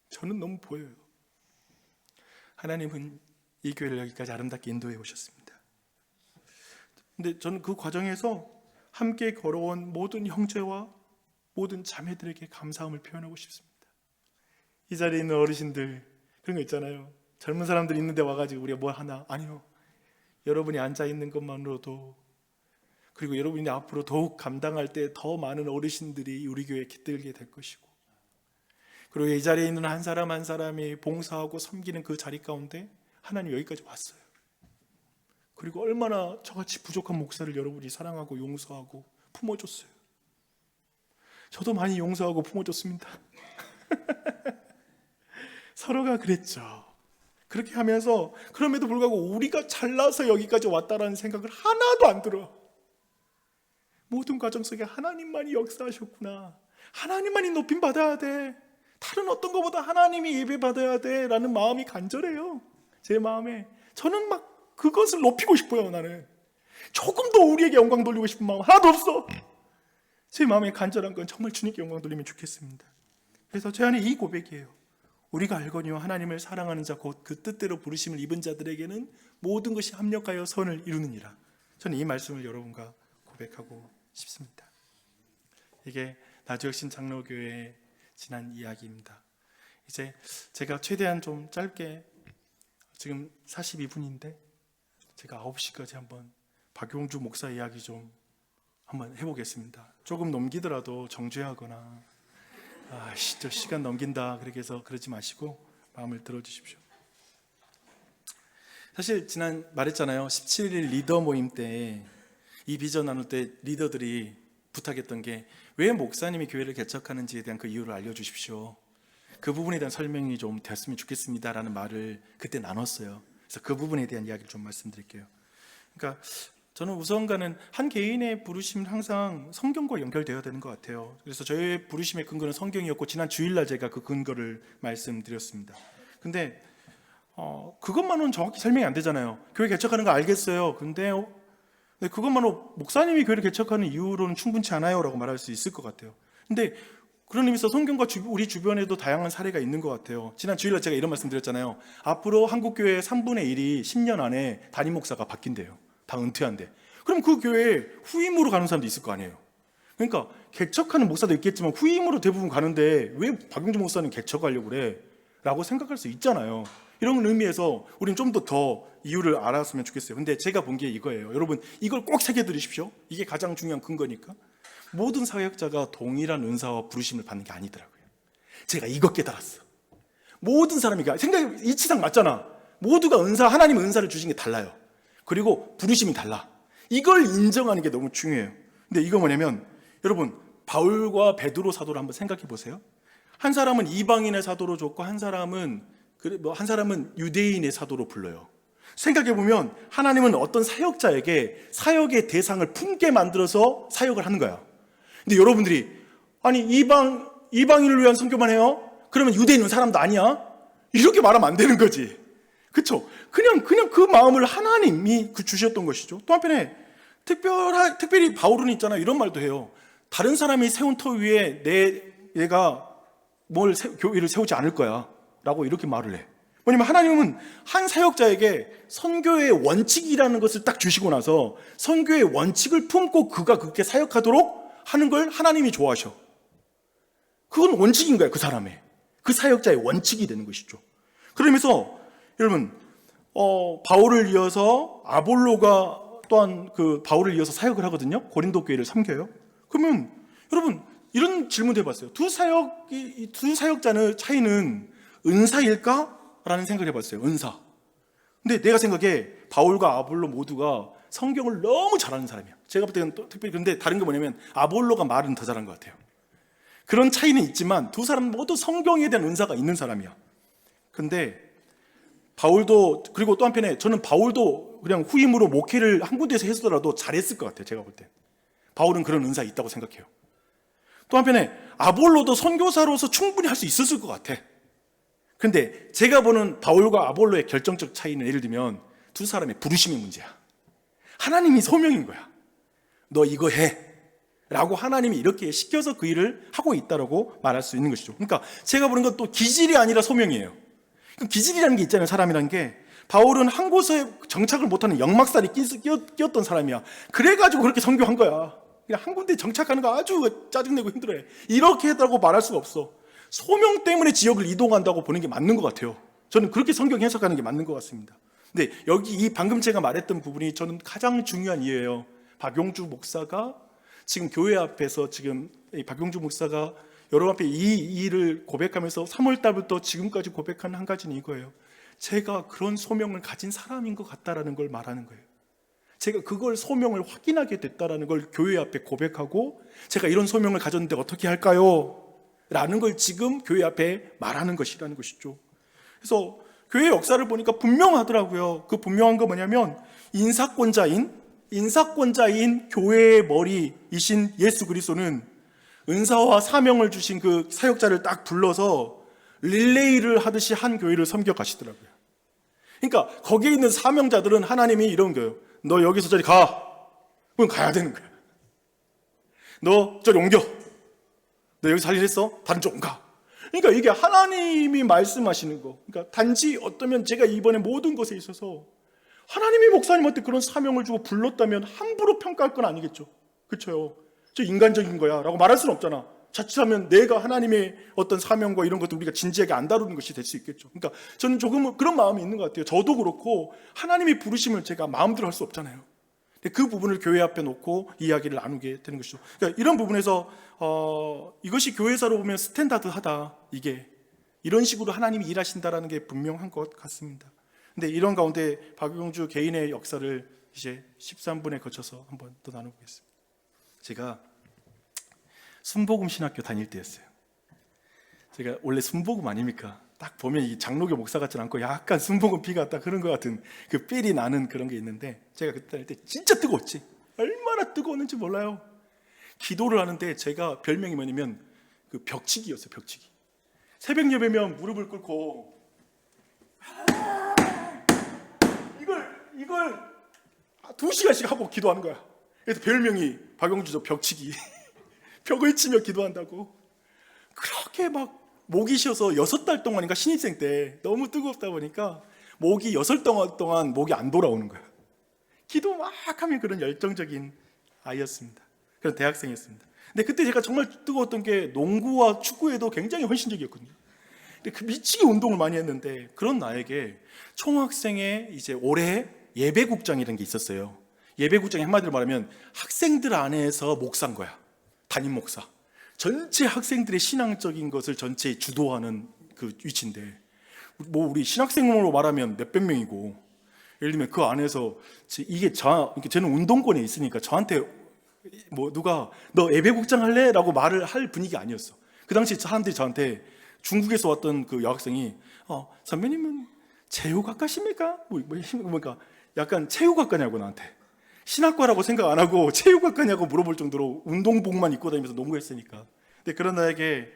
저는 너무 보여요. 하나님은 이 교회를 여기까지 아름답게 인도해 오셨습니다. 근데 저는 그 과정에서 함께 걸어온 모든 형제와 모든 자매들에게 감사함을 표현하고 싶습니다. 이 자리에 있는 어르신들, 그런 거 있잖아요. 젊은 사람들 있는데 와가지고 우리가 뭐 하나? 아니요. 여러분이 앉아있는 것만으로도, 그리고 여러분이 앞으로 더욱 감당할 때 더 많은 어르신들이 우리 교회에 깃들게 될 것이고, 그리고 이 자리에 있는 한 사람 한 사람이 봉사하고 섬기는 그 자리 가운데 하나님 여기까지 왔어요. 그리고 얼마나 저같이 부족한 목사를 여러분이 사랑하고 용서하고 품어줬어요. 저도 많이 용서하고 품어줬습니다. 서로가 그랬죠. 그렇게 하면서 그럼에도 불구하고 우리가 잘나서 여기까지 왔다라는 생각을 하나도 안 들어. 모든 과정 속에 하나님만이 역사하셨구나, 하나님만이 높임 받아야 돼, 다른 어떤 것보다 하나님이 예배 받아야 돼 라는 마음이 간절해요. 제 마음에 저는 막 그것을 높이고 싶어요. 나는 조금 더 우리에게 영광 돌리고 싶은 마음 하나도 없어. 제 마음에 간절한 건 정말 주님께 영광 돌리면 좋겠습니다. 그래서 제 안에 이 고백이에요. 우리가 알거니와 하나님을 사랑하는 자 곧 그 뜻대로 부르심을 입은 자들에게는 모든 것이 합력하여 선을 이루느니라. 저는 이 말씀을 여러분과 고백하고 싶습니다. 이게 나주혁신 장로교회의 지난 이야기입니다. 이제 제가 최대한 좀 짧게, 지금 42분인데 제가 9시까지 한번 박용주 목사 이야기 좀 한번 해보겠습니다. 조금 넘기더라도 정죄하거나 저 시간 넘긴다 그렇게 해서 그러지 마시고 마음을 들어주십시오. 사실 지난 말했잖아요. 17일 리더 모임 때 이 비전 나눌 때 리더들이 부탁했던 게 왜 목사님이 교회를 개척하는지에 대한 그 이유를 알려주십시오. 그 부분에 대한 설명이 좀 됐으면 좋겠습니다라는 말을 그때 나눴어요. 그래서 그 부분에 대한 이야기를 좀 말씀드릴게요. 그러니까 저는 우선가는 한 개인의 부르심은 항상 성경과 연결되어야 되는 것 같아요. 그래서 저의 부르심의 근거는 성경이었고 지난 주일날 제가 그 근거를 말씀드렸습니다. 근데 그것만은 정확히 설명이 안 되잖아요. 교회 개척하는 거 알겠어요. 근데 그것만으로 목사님이 교회를 개척하는 이유로는 충분치 않아요 라고 말할 수 있을 것 같아요. 근데 그런 의미에서 성경과 우리 주변에도 다양한 사례가 있는 것 같아요. 지난 주일날 제가 이런 말씀 드렸잖아요. 앞으로 한국교회의 3분의 1이 10년 안에 담임 목사가 바뀐대요. 다 은퇴한대. 그럼 그 교회에 후임으로 가는 사람도 있을 거 아니에요. 그러니까 개척하는 목사도 있겠지만 후임으로 대부분 가는데 왜 박용주 목사는 개척하려고 그래? 라고 생각할 수 있잖아요. 이런 의미에서 우리는 좀 더 이유를 알았으면 좋겠어요. 근데 제가 본 게 이거예요. 여러분 이걸 꼭 새겨들으십시오. 이게 가장 중요한 근거니까. 모든 사역자가 동일한 은사와 부르심을 받는 게 아니더라고요. 제가 이거 깨달았어. 모든 사람이 생각이 이치상 맞잖아. 모두가 하나님 은사를 주신 게 달라요. 그리고 부르심이 달라. 이걸 인정하는 게 너무 중요해요. 근데 이거 뭐냐면 여러분 바울과 베드로 사도를 한번 생각해 보세요. 한 사람은 이방인의 사도로 줬고 한 사람은 유대인의 사도로 불러요. 생각해 보면 하나님은 어떤 사역자에게 사역의 대상을 품게 만들어서 사역을 하는 거야. 근데 여러분들이 아니 이방인을 위한 선교만 해요? 그러면 유대인은 사람도 아니야? 이렇게 말하면 안 되는 거지. 그렇죠? 그냥 그 마음을 하나님이 주셨던 것이죠. 또 한편에 특별히 바울은 있잖아요. 이런 말도 해요. 다른 사람이 세운 터 위에 내가 교회를 세우지 않을 거야 라고 이렇게 말을 해. 뭐냐면 하나님은 한 사역자에게 선교의 원칙이라는 것을 딱 주시고 나서 선교의 원칙을 품고 그가 그렇게 사역하도록 하는 걸 하나님이 좋아하셔. 그건 원칙인 거야. 그 사람의 그 사역자의 원칙이 되는 것이죠. 그러면서 여러분 바울을 이어서 아볼로가 또한 그 바울을 이어서 사역을 하거든요. 고린도 교회를 섬겨요. 그러면 여러분 이런 질문도 해봤어요. 두 사역자의 차이는 은사일까? 라는 생각을 해봤어요. 은사. 근데 내가 생각해 바울과 아볼로 모두가 성경을 너무 잘하는 사람이야. 제가 볼 때는 또 특별히 근데 다른 게 뭐냐면 아볼로가 말은 더 잘한 것 같아요. 그런 차이는 있지만 두 사람 모두 성경에 대한 은사가 있는 사람이야. 근데 바울도 그리고 또 한편에 저는 바울도 그냥 후임으로 목회를 한 군데에서 했더라도 잘했을 것 같아요. 제가 볼 때 바울은 그런 은사 있다고 생각해요. 또 한편에 아볼로도 선교사로서 충분히 할 수 있었을 것 같아. 근데 제가 보는 바울과 아볼로의 결정적 차이는 예를 들면 두 사람의 부르심의 문제야. 하나님이 소명인 거야. 너 이거 해 라고 하나님이 이렇게 시켜서 그 일을 하고 있다라고 말할 수 있는 것이죠. 그러니까 제가 보는 건 또 기질이 아니라 소명이에요. 기질이라는 게 있잖아요. 사람이라는 게 바울은 한 곳에 정착을 못하는 역막살이 끼었던 사람이야. 그래가지고 그렇게 선교한 거야. 그냥 한 군데 정착하는 거 아주 짜증내고 힘들어해. 이렇게 했다고 말할 수가 없어. 소명 때문에 지역을 이동한다고 보는 게 맞는 것 같아요. 저는 그렇게 성경 해석하는 게 맞는 것 같습니다. 근데 여기 이 방금 제가 말했던 부분이 저는 가장 중요한 이유예요. 박용주 목사가 지금 교회 앞에서 지금 박용주 목사가 여러분 앞에 이 일을 고백하면서 3월 달부터 지금까지 고백하는 한 가지는 이거예요. 제가 그런 소명을 가진 사람인 것 같다라는 걸 말하는 거예요. 제가 그걸 소명을 확인하게 됐다라는 걸 교회 앞에 고백하고 제가 이런 소명을 가졌는데 어떻게 할까요? 라는 걸 지금 교회 앞에 말하는 것이라는 것이죠. 그래서 교회 역사를 보니까 분명하더라고요. 그 분명한 거 뭐냐면 인사권자인 교회의 머리이신 예수 그리스도는 은사와 사명을 주신 그 사역자를 딱 불러서 릴레이를 하듯이 한 교회를 섬겨 가시더라고요. 그러니까 거기에 있는 사명자들은 하나님이 이런 거예요. 너 여기서 저리 가. 그럼 가야 되는 거야. 너 저리 옮겨. 너 여기서 할 일 했어? 다른 쪽 가. 그러니까 이게 하나님이 말씀하시는 거. 그러니까 단지 어떠면 제가 이번에 모든 것에 있어서 하나님이 목사님한테 그런 사명을 주고 불렀다면 함부로 평가할 건 아니겠죠. 그렇죠? 저 인간적인 거야 라고 말할 수는 없잖아. 자칫하면 내가 하나님의 어떤 사명과 이런 것도 우리가 진지하게 안 다루는 것이 될 수 있겠죠. 그러니까 저는 조금은 그런 마음이 있는 것 같아요. 저도 그렇고 하나님이 부르심을 제가 마음대로 할 수 없잖아요. 근데 그 부분을 교회 앞에 놓고 이야기를 나누게 되는 것이죠. 그러니까 이런 부분에서 이것이 교회사로 보면 스탠다드하다, 이게 이런 식으로 하나님이 일하신다라는 게 분명한 것 같습니다. 근데 이런 가운데 박용주 개인의 역사를 이제 13분에 거쳐서 한번 또 나눠보겠습니다. 제가 순복음 신학교 다닐 때였어요. 제가 원래 순복음 아닙니까? 딱 보면 이 장로교 목사 같지 않고 약간 순복음 피가 딱 흐른 것 같은 그 삘이 나는 그런 게 있는데, 제가 그때 할 때 진짜 뜨거웠지. 얼마나 뜨거웠는지 몰라요. 기도를 하는데 제가 별명이 뭐냐면 그 벽치기였어요. 벽치기. 새벽 예배면 무릎을 꿇고 이걸 2시간씩 하고 기도하는 거야. 그래서 별명이 박용주죠. 벽치기. 벽을 치며 기도한다고. 그렇게 막 목이 쉬어서 6달 동안인가 신입생 때 너무 뜨겁다 보니까 목이 6달 동안 목이 안 돌아오는 거야. 기도 막 하면 그런 열정적인 아이였습니다. 그런 대학생이었습니다. 근데 그때 제가 정말 뜨거웠던 게 농구와 축구에도 굉장히 헌신적이었거든요. 근데 그 미치게 운동을 많이 했는데 그런 나에게 총학생회 이제 올해 예배국장이라는 게 있었어요. 예배국장이 한마디로 말하면 학생들 안에서 목사인 거야. 담임 목사. 전체 학생들의 신앙적인 것을 전체 주도하는 그 위치인데, 뭐 우리 신학생으로 말하면 몇백 명이고, 예를 들면 그 안에서 이게 쟤는 운동권에 있으니까 저한테 뭐 누가 너 예배국장 할래? 라고 말을 할 분위기 아니었어. 그 당시 사람들이 저한테, 중국에서 왔던 그 여학생이 선배님은 체육학과십니까? 그러니까 약간 체육학과냐고, 나한테 신학과라고 생각 안 하고 체육학과냐고 물어볼 정도로 운동복만 입고 다니면서 농구했으니까. 근데 그런 나에게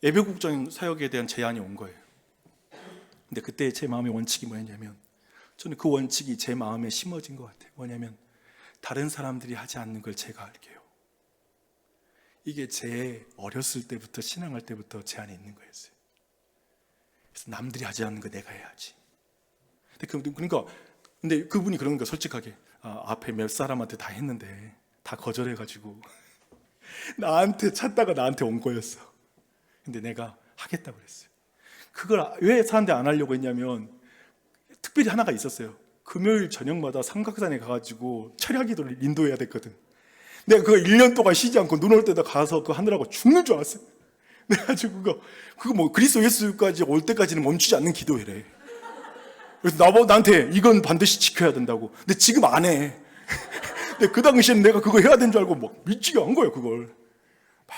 예배국장 사역에 대한 제안이 온 거예요. 근데 그때 제 마음의 원칙이 뭐였냐면, 저는 그 원칙이 제 마음에 심어진 것 같아요. 뭐냐면 다른 사람들이 하지 않는 걸 제가 할게요. 이게 제 어렸을 때부터, 신앙할 때부터 제 안에 있는 거였어요. 그래서 남들이 하지 않는 거 내가 해야지. 근데 그분이 그런 거 솔직하게, 앞에 몇 사람한테 다 했는데 다 거절해가지고 나한테 찾다가 나한테 온 거였어. 근데 내가 하겠다고 그랬어요. 그걸 왜 사람들 안 하려고 했냐면 특별히 하나가 있었어요. 금요일 저녁마다 삼각산에 가가지고 철야기도를 인도해야 됐거든. 내가 그거 1년 동안 쉬지 않고 눈 올 때다 가서 그거 하느라고 죽는 줄 알았어요. 그래가지고 그거 뭐 그리스도 예수까지 올 때까지는 멈추지 않는 기도회래. 그래서 나한테 이건 반드시 지켜야 된다고. 근데 지금 안 해. 근데 그 당시엔 내가 그거 해야 되는 줄 알고 막 믿지가 않은 거예요, 그걸. 막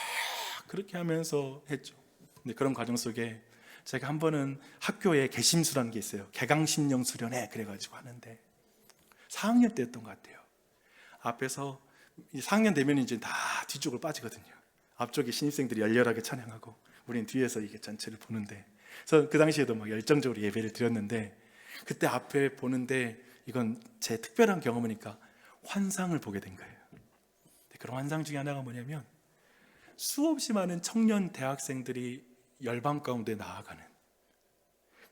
그렇게 하면서 했죠. 근데 그런 과정 속에 제가 한 번은 학교에 개심수라는 게 있어요. 개강심령 수련회 그래가지고 하는데 4학년 때였던 것 같아요. 앞에서 4학년 되면 이제 다 뒤쪽으로 빠지거든요. 앞쪽에 신입생들이 열렬하게 찬양하고 우리는 뒤에서 이게 전체를 보는데, 그래서 그 당시에도 막 열정적으로 예배를 드렸는데, 그때 앞에 보는데 이건 제 특별한 경험이니까 환상을 보게 된 거예요. 그런 환상 중에 하나가 뭐냐면 수없이 많은 청년 대학생들이 열방 가운데 나아가는,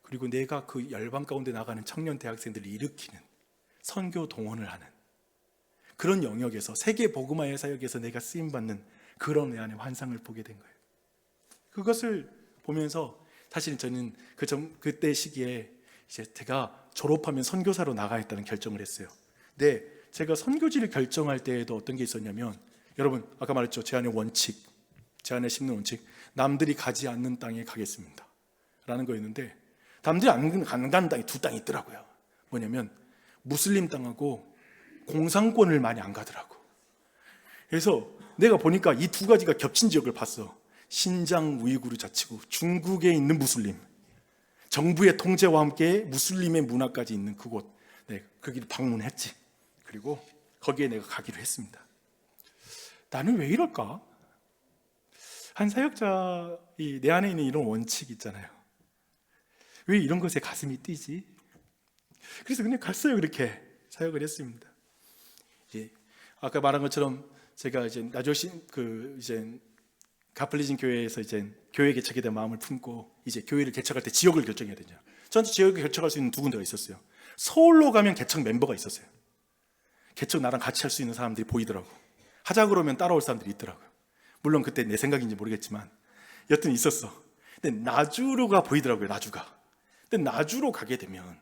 그리고 내가 그 열방 가운데 나가는 청년 대학생들을 일으키는 선교 동원을 하는 그런 영역에서, 세계 복음화의 사역에서 내가 쓰임받는 그런 내 안에 환상을 보게 된 거예요. 그것을 보면서 사실은 저는 그때 시기에 이제 제가 졸업하면 선교사로 나가겠다는 결정을 했어요. 근데 제가 선교지를 결정할 때에도 어떤 게 있었냐면, 여러분 아까 말했죠. 제 안에 원칙, 제 안에 심는 원칙, 남들이 가지 않는 땅에 가겠습니다 라는 거였는데, 남들이 안 가는 땅이 2땅이 있더라고요. 뭐냐면 무슬림 땅하고 공산권을 많이 안 가더라고. 그래서 내가 보니까 이 2가지가 겹친 지역을 봤어. 신장 우이구르 자치구, 중국에 있는 무슬림, 정부의 통제와 함께 무슬림의 문화까지 있는 그곳, 거기를 방문했지. 그리고 거기에 내가 가기로 했습니다. 나는 왜 이럴까? 한 사역자, 내 안에 있는 이런 원칙 있잖아요. 왜 이런 것에 가슴이 뛰지? 그래서 그냥 갔어요. 그렇게 사역을 했습니다. 아까 말한 것처럼 제가 이제 가플리진 교회에서 이제 교회 개척에 대한 마음을 품고 이제 교회를 개척할 때 지역을 결정해야 되냐. 저한테 지역을 개척할 수 있는 2군데가 있었어요. 서울로 가면 개척 멤버가 있었어요. 개척 나랑 같이 할 수 있는 사람들이 보이더라고. 하자 그러면 따라올 사람들이 있더라고요. 물론 그때 내 생각인지 모르겠지만 여튼 있었어. 근데 나주로가 보이더라고요. 나주가. 근데 나주로 가게 되면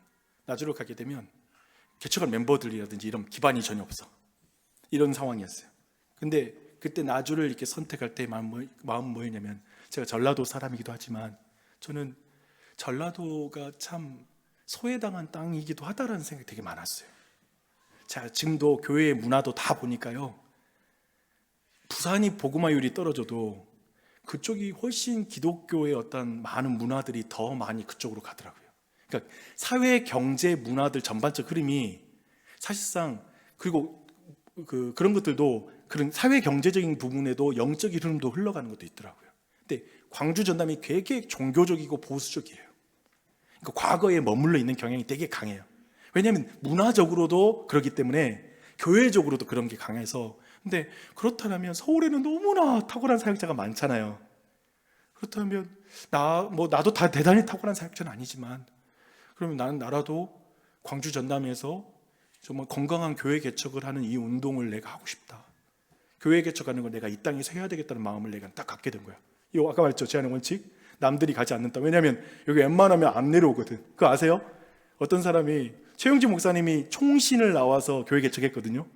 개척한 멤버들이라든지 이런 기반이 전혀 없어. 이런 상황이었어요. 근데 그때 나주를 이렇게 선택할 때 마음 뭐였냐면, 제가 전라도 사람이기도 하지만 저는 전라도가 참 소외당한 땅이기도 하다라는 생각이 되게 많았어요. 자, 지금도 교회의 문화도 다 보니까요, 부산이 복음화율이 떨어져도 그쪽이 훨씬 기독교의 어떤 많은 문화들이 더 많이 그쪽으로 가더라고요. 그러니까 사회, 경제, 문화들 전반적 흐름이 사실상, 그리고 그런 것들도 그런 사회 경제적인 부분에도 영적인 흐름도 흘러가는 것도 있더라고요. 근데 광주 전남이 되게 종교적이고 보수적이에요. 그러니까 과거에 머물러 있는 경향이 되게 강해요. 왜냐하면 문화적으로도 그렇기 때문에 교회적으로도 그런 게 강해서. 근데 그렇다면 서울에는 너무나 탁월한 사역자가 많잖아요. 그렇다면 나도 다 대단히 탁월한 사역자는 아니지만, 그러면 나라도 광주 전남에서 정말 건강한 교회 개척을 하는 이 운동을 내가 하고 싶다. 교회 개척하는 걸 내가 이 땅에서 해야 되겠다는 마음을 내가 딱 갖게 된 거야. 이거 아까 말했죠, 제안의 원칙. 남들이 가지 않는다. 왜냐하면 여기 웬만하면 안 내려오거든. 그거 아세요? 어떤 사람이, 최영진 목사님이 총신을 나와서 교회 개척했거든요.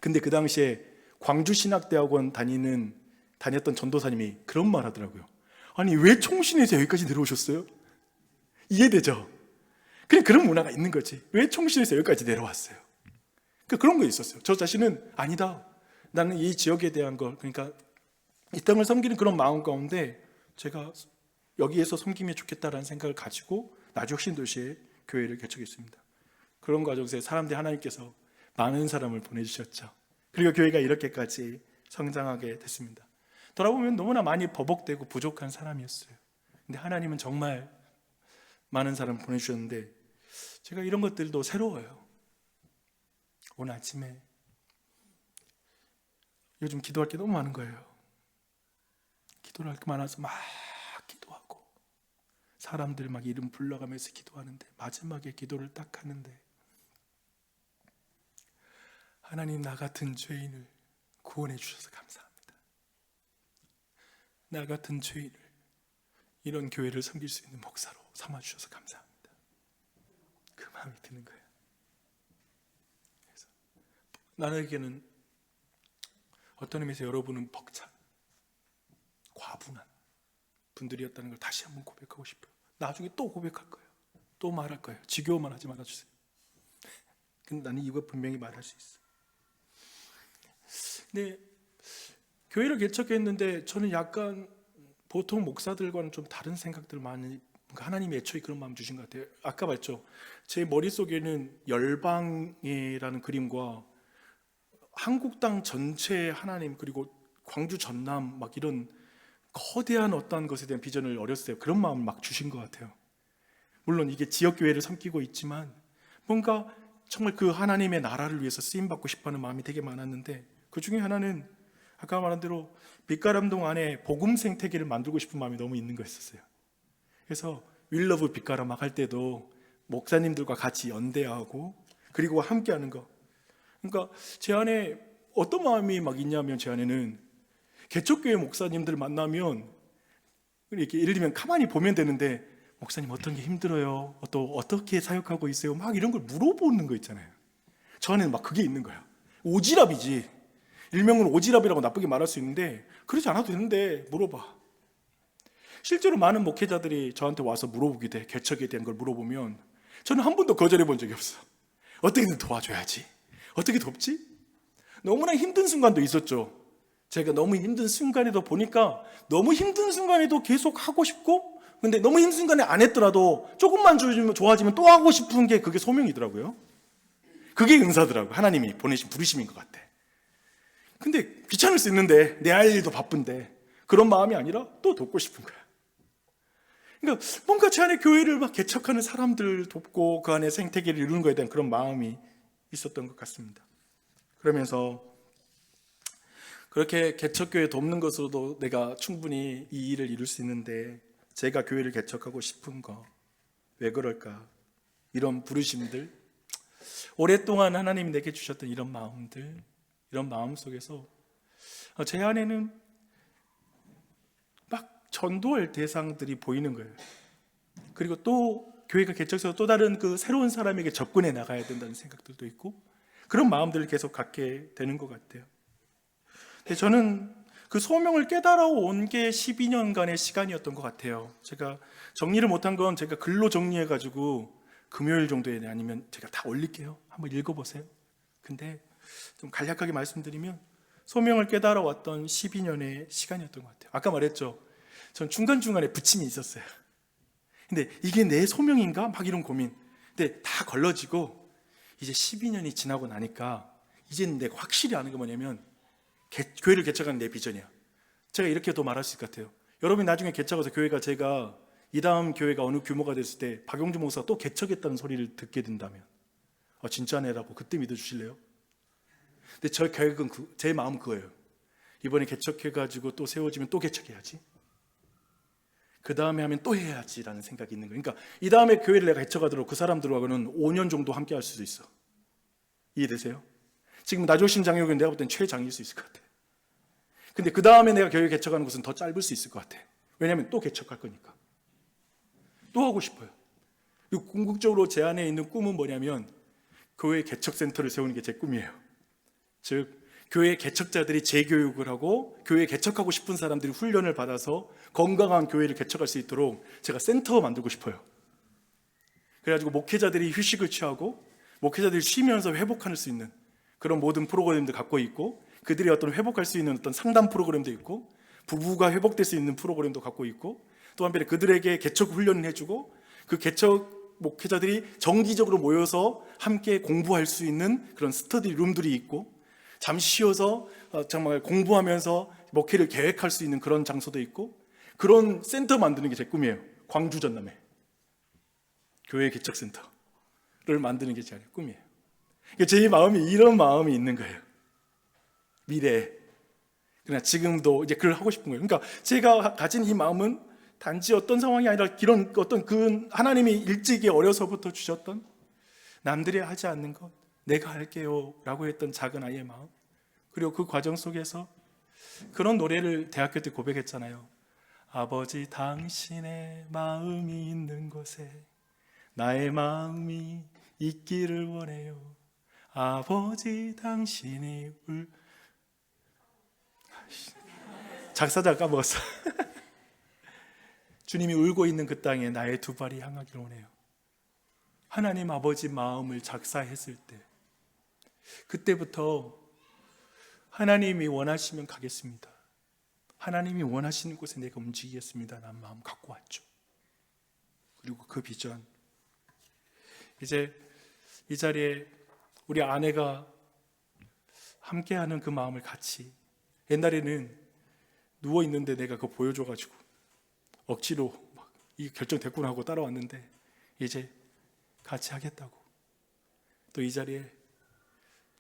근데 그 당시에 광주신학대학원 다녔던 전도사님이 그런 말 하더라고요. 아니, 왜 총신에서 여기까지 내려오셨어요? 이해되죠? 그냥 그런 문화가 있는 거지. 왜 총신에서 여기까지 내려왔어요? 그런 거 있었어요. 저 자신은 아니다, 나는 이 지역에 대한 걸, 그러니까 이 땅을 섬기는 그런 마음 가운데 제가 여기에서 섬기면 좋겠다라는 생각을 가지고 나주 혁신도시에 교회를 개척했습니다. 그런 과정에서 하나님께서 많은 사람을 보내주셨죠. 그리고 교회가 이렇게까지 성장하게 됐습니다. 돌아보면 너무나 많이 버벅대고 부족한 사람이었어요. 근데 하나님은 정말 많은 사람을 보내주셨는데, 제가 이런 것들도 새로워요. 오늘 아침에 요즘 기도할 게 너무 많은 거예요. 기도를 할 게 많아서 막 기도하고, 사람들 막 이름 불러가면서 기도하는데, 마지막에 기도를 딱 하는데, 하나님, 나 같은 죄인을 구원해 주셔서 감사합니다. 나 같은 죄인을 이런 교회를 섬길 수 있는 목사로 삼아 주셔서 감사합니다. 그 마음이 드는 거예요. 그래서 나에게는 어떤 의미에서 여러분은 벅찬, 과분한 분들이었다는 걸 다시 한번 고백하고 싶어요. 나중에 또 고백할 거예요. 또 말할 거예요. 지겨워만 하지 말아주세요. 근데 나는 이거 분명히 말할 수 있어. 근데 교회를 개척했는데 저는 약간 보통 목사들과는 좀 다른 생각들을 많이, 하나님이 애초에 그런 마음 주신 것 같아요. 아까 말했죠, 제 머릿속에는 열방이라는 그림과 한국 땅 전체 하나님, 그리고 광주 전남 막 이런 거대한 어떠한 것에 대한 비전을 어렸을 때 그런 마음을 막 주신 것 같아요. 물론 이게 지역교회를 섬기고 있지만 뭔가 정말 그 하나님의 나라를 위해서 쓰임받고 싶어하는 마음이 되게 많았는데, 그 중에 하나는 아까 말한 대로 빛가람동 안에 복음 생태계를 만들고 싶은 마음이 너무 있는 거였어요. 그래서 윌러브 빛가람 할 때도 목사님들과 같이 연대하고 그리고 함께하는 거. 그러니까 제 안에 어떤 마음이 막 있냐면, 제 안에는 개척교회 목사님들 만나면 이렇게 예를 들면 가만히 보면 되는데, 목사님 어떤 게 힘들어요? 또 어떻게 사역하고 있어요? 막 이런 걸 물어보는 거 있잖아요. 저 안에는 막 그게 있는 거야. 오지랖이지. 일명은 오지랖이라고 나쁘게 말할 수 있는데, 그러지 않아도 되는데 물어봐. 실제로 많은 목회자들이 저한테 와서 물어보기도 해. 개척에 대한 걸 물어보면 저는 한 번도 거절해 본 적이 없어. 어떻게든 도와줘야지. 어떻게 돕지? 너무나 힘든 순간도 있었죠. 제가 너무 힘든 순간에도 보니까, 너무 힘든 순간에도 계속 하고 싶고, 근데 너무 힘든 순간에 안 했더라도 조금만 좋아지면 또 하고 싶은 게 그게 소명이더라고요. 그게 은사더라고요. 하나님이 보내신 부르심인 것 같아. 근데 귀찮을 수 있는데, 내 할 일도 바쁜데 그런 마음이 아니라 또 돕고 싶은 거야. 그러니까 뭔가 제 안에 교회를 막 개척하는 사람들 돕고 그 안에 생태계를 이루는 것에 대한 그런 마음이 있었던 것 같습니다. 그러면서 그렇게 개척교회 돕는 것으로도 내가 충분히 이 일을 이룰 수 있는데, 제가 교회를 개척하고 싶은 거, 왜 그럴까? 이런 부르심들, 오랫동안 하나님이 내게 주셨던 이런 마음들, 이런 마음 속에서 제 안에는 막 전도할 대상들이 보이는 거예요. 그리고 또 교회가 개척해서 또 다른 그 새로운 사람에게 접근해 나가야 된다는 생각들도 있고 그런 마음들을 계속 갖게 되는 것 같아요. 근데 저는 그 소명을 깨달아 온 게 12년간의 시간이었던 것 같아요. 제가 정리를 못한 건 제가 글로 정리해가지고 금요일 정도에 아니면 제가 다 올릴게요. 한번 읽어보세요. 근데 좀 간략하게 말씀드리면 소명을 깨달아 왔던 12년의 시간이었던 것 같아요. 아까 말했죠. 전 중간중간에 부침이 있었어요. 근데 이게 내 소명인가? 막 이런 고민. 근데 다 걸러지고 이제 12년이 지나고 나니까 이제는 내가 확실히 아는 게 뭐냐면 교회를 개척하는 내 비전이야. 제가 이렇게 더 말할 수 있을 것 같아요. 여러분이 나중에 개척해서 교회가 제가 이 다음 교회가 어느 규모가 됐을 때 박용주 목사가 또 개척했다는 소리를 듣게 된다면 진짜네라고 그때 믿어주실래요? 근데 저 계획은 제 마음은 그거예요. 이번에 개척해가지고 또 세워지면 또 개척해야지. 그 다음에 하면 또 해야지라는 생각이 있는 거예요. 그러니까 이 다음에 교회를 내가 개척하도록 그 사람들하고는 5년 정도 함께 할 수도 있어. 이해되세요? 지금 나조신 장로교는 내가 볼 땐 최장일 수 있을 것 같아. 근데 그 다음에 내가 교회 개척하는 것은 더 짧을 수 있을 것 같아. 왜냐하면 또 개척할 거니까. 또 하고 싶어요. 그리고 궁극적으로 제 안에 있는 꿈은 뭐냐면 교회 개척센터를 세우는 게 제 꿈이에요. 즉 교회 개척자들이 재교육을 하고 교회 개척하고 싶은 사람들이 훈련을 받아서 건강한 교회를 개척할 수 있도록 제가 센터 만들고 싶어요. 그래가지고 목회자들이 휴식을 취하고 목회자들이 쉬면서 회복할 수 있는 그런 모든 프로그램도 갖고 있고 그들이 어떤 회복할 수 있는 어떤 상담 프로그램도 있고 부부가 회복될 수 있는 프로그램도 갖고 있고 또 한편에 그들에게 개척 훈련을 해주고 그 개척 목회자들이 정기적으로 모여서 함께 공부할 수 있는 그런 스터디 룸들이 있고 잠시 쉬어서 정말 공부하면서 목회를 계획할 수 있는 그런 장소도 있고 그런 센터 만드는 게 제 꿈이에요. 광주 전남에 교회 개척센터를 만드는 게 제 꿈이에요. 제 마음이 이런 마음이 있는 거예요. 미래에. 그러나 지금도 이제 그걸 하고 싶은 거예요. 그러니까 제가 가진 이 마음은 단지 어떤 상황이 아니라 이런 어떤 그 하나님이 일찍이 어려서부터 주셨던 남들이 하지 않는 것 내가 할게요 라고 했던 작은 아이의 마음, 그리고 그 과정 속에서 그런 노래를 대학교 때 고백했잖아요. 아버지 당신의 마음이 있는 곳에 나의 마음이 있기를 원해요. 아버지 당신이 작사자 까먹었어. 주님이 울고 있는 그 땅에 나의 두 발이 향하기를 원해요. 하나님 아버지 마음을 작사했을 때 그때부터 하나님이 원하시면 가겠습니다. 하나님이 원하시는 곳에 내가 움직이겠습니다. 라는 마음 갖고 왔죠. 그리고 그 비전, 이제 이 자리에 우리 아내가 함께하는 그 마음을 같이, 옛날에는 누워있는데 내가 그거 보여줘가지고 억지로 막 이게 결정됐구나 하고 따라왔는데 이제 같이 하겠다고 또 이 자리에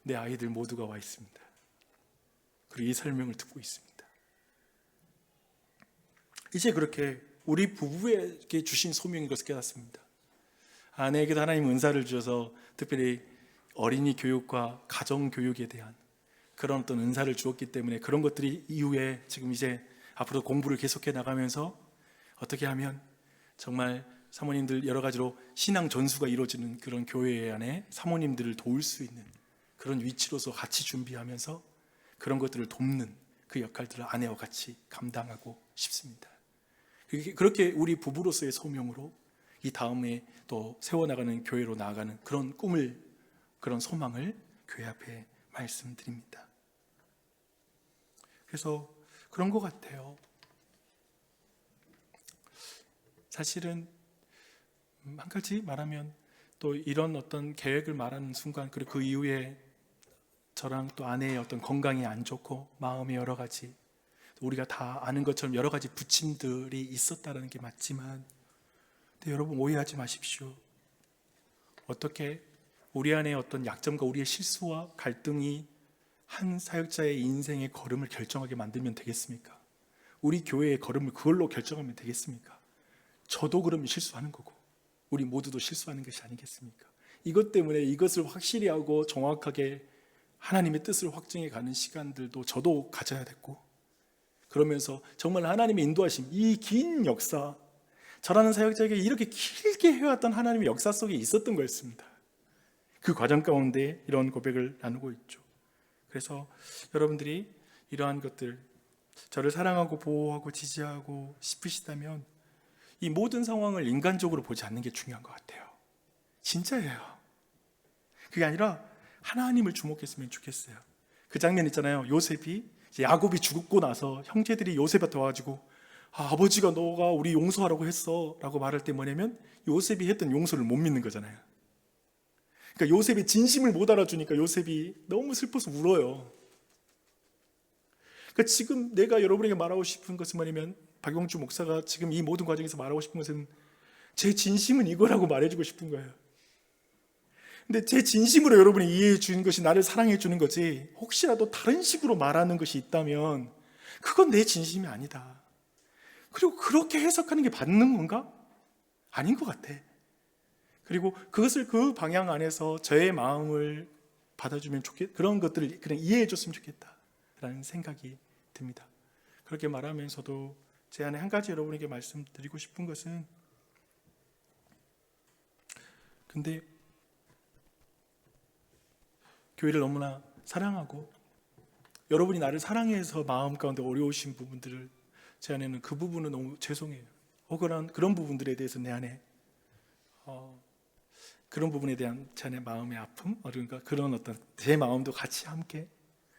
내 아이들 모두가 와 있습니다. 그리고 이 설명을 듣고 있습니다. 이제 그렇게 우리 부부에게 주신 소명인 것을 깨닫습니다. 아내에게도 하나님 은사를 주셔서 특별히 어린이 교육과 가정 교육에 대한 그런 어떤 은사를 주었기 때문에 그런 것들이 이후에 지금 이제 앞으로 공부를 계속해 나가면서 어떻게 하면 정말 사모님들 여러 가지로 신앙 전수가 이루어지는 그런 교회 안에 사모님들을 도울 수 있는 그런 위치로서 같이 준비하면서 그런 것들을 돕는 그 역할들을 아내와 같이 감당하고 싶습니다. 그렇게 우리 부부로서의 소명으로 이 다음에 또 세워나가는 교회로 나아가는 그런 꿈을, 그런 소망을 교회 앞에 말씀드립니다. 그래서 그런 것 같아요. 사실은 한 가지 말하면 또 이런 어떤 계획을 말하는 순간, 그리고 그 이후에 저랑 또 아내의 어떤 건강이 안 좋고 마음의 여러 가지, 우리가 다 아는 것처럼 여러 가지 부침들이 있었다는 게 맞지만, 근데 여러분 오해하지 마십시오. 어떻게 우리 안에 어떤 약점과 우리의 실수와 갈등이 한 사역자의 인생의 걸음을 결정하게 만들면 되겠습니까? 우리 교회의 걸음을 그걸로 결정하면 되겠습니까? 저도 그러면 실수하는 거고 우리 모두도 실수하는 것이 아니겠습니까? 이것 때문에 이것을 확실히 하고 정확하게 하나님의 뜻을 확증해 가는 시간들도 저도 가져야 됐고, 그러면서 정말 하나님의 인도하심, 이 긴 역사, 저라는 사역자에게 이렇게 길게 해왔던 하나님의 역사 속에 있었던 거였습니다. 그 과정 가운데 이런 고백을 나누고 있죠. 그래서 여러분들이 이러한 것들, 저를 사랑하고 보호하고 지지하고 싶으시다면 이 모든 상황을 인간적으로 보지 않는 게 중요한 것 같아요. 진짜예요. 그게 아니라 하나님을 주목했으면 좋겠어요. 그 장면 있잖아요. 요셉이, 야곱이 죽고 나서 형제들이 요셉한테 와가지고 아버지가 너가 우리 용서하라고 했어 라고 말할 때 뭐냐면 요셉이 했던 용서를 못 믿는 거잖아요. 그러니까 요셉이 진심을 못 알아주니까 요셉이 너무 슬퍼서 울어요. 그러니까 지금 내가 여러분에게 말하고 싶은 것은 뭐냐면, 박용주 목사가 지금 이 모든 과정에서 말하고 싶은 것은 제 진심은 이거라고 말해주고 싶은 거예요. 근데 제 진심으로 여러분이 이해해 주는 것이 나를 사랑해 주는 거지, 혹시라도 다른 식으로 말하는 것이 있다면 그건 내 진심이 아니다. 그리고 그렇게 해석하는 게 받는 건가? 아닌 것 같아. 그리고 그것을 그 방향 안에서 저의 마음을 받아주면 좋겠, 그런 것들을 그냥 이해해 줬으면 좋겠다라는 생각이 듭니다. 그렇게 말하면서도 제 안에 한 가지 여러분에게 말씀드리고 싶은 것은, 근데 교회를 너무나 사랑하고 여러분이 나를 사랑해서 마음 가운데 어려우신 부분들을, 제 안에는 그 부분은 너무 죄송해요. 혹은 그런 부분들에 대해서 내 안에 그런 부분에 대한 제 안의 마음의 아픔, 그러니까 그런 어떤 제 마음도 같이 함께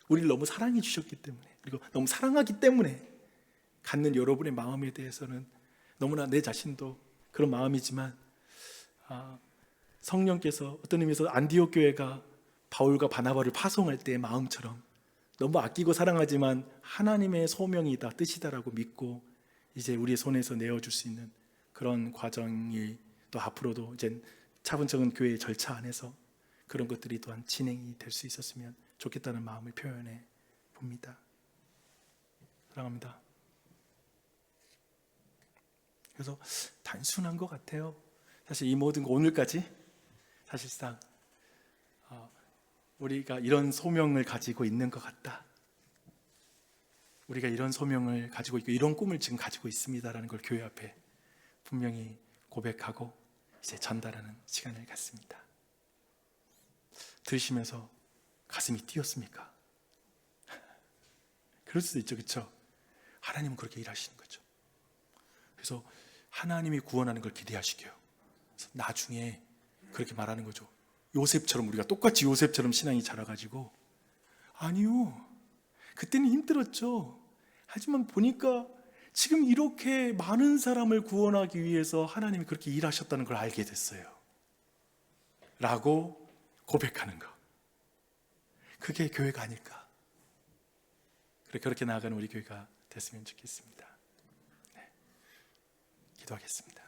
우리를 너무 사랑해 주셨기 때문에, 그리고 너무 사랑하기 때문에 갖는 여러분의 마음에 대해서는 너무나 내 자신도 그런 마음이지만, 성령께서 어떤 의미에서 안디옥 교회가 바울과 바나바를 파송할 때의 마음처럼 너무 아끼고 사랑하지만 하나님의 소명이다, 뜻이다라고 믿고 이제 우리의 손에서 내어줄 수 있는 그런 과정이 또 앞으로도 이제 차분적인 교회의 절차 안에서 그런 것들이 또한 진행이 될 수 있었으면 좋겠다는 마음을 표현해 봅니다. 사랑합니다. 그래서 단순한 것 같아요. 사실 이 모든 거 오늘까지 사실상 우리가 이런 소명을 가지고 있는 것 같다, 우리가 이런 소명을 가지고 있고 이런 꿈을 지금 가지고 있습니다라는 걸 교회 앞에 분명히 고백하고 이제 전달하는 시간을 갖습니다. 들으시면서 가슴이 뛰었습니까? 그럴 수도 있죠, 그렇죠? 하나님은 그렇게 일하시는 거죠. 그래서 하나님이 구원하는 걸 기대하시게요. 나중에 그렇게 말하는 거죠. 요셉처럼, 우리가 똑같이 요셉처럼 신앙이 자라가지고, 아니요, 그때는 힘들었죠. 하지만 보니까 지금 이렇게 많은 사람을 구원하기 위해서 하나님이 그렇게 일하셨다는 걸 알게 됐어요 라고 고백하는 거, 그게 교회가 아닐까. 그렇게 나아가는 우리 교회가 됐으면 좋겠습니다. 네. 기도하겠습니다.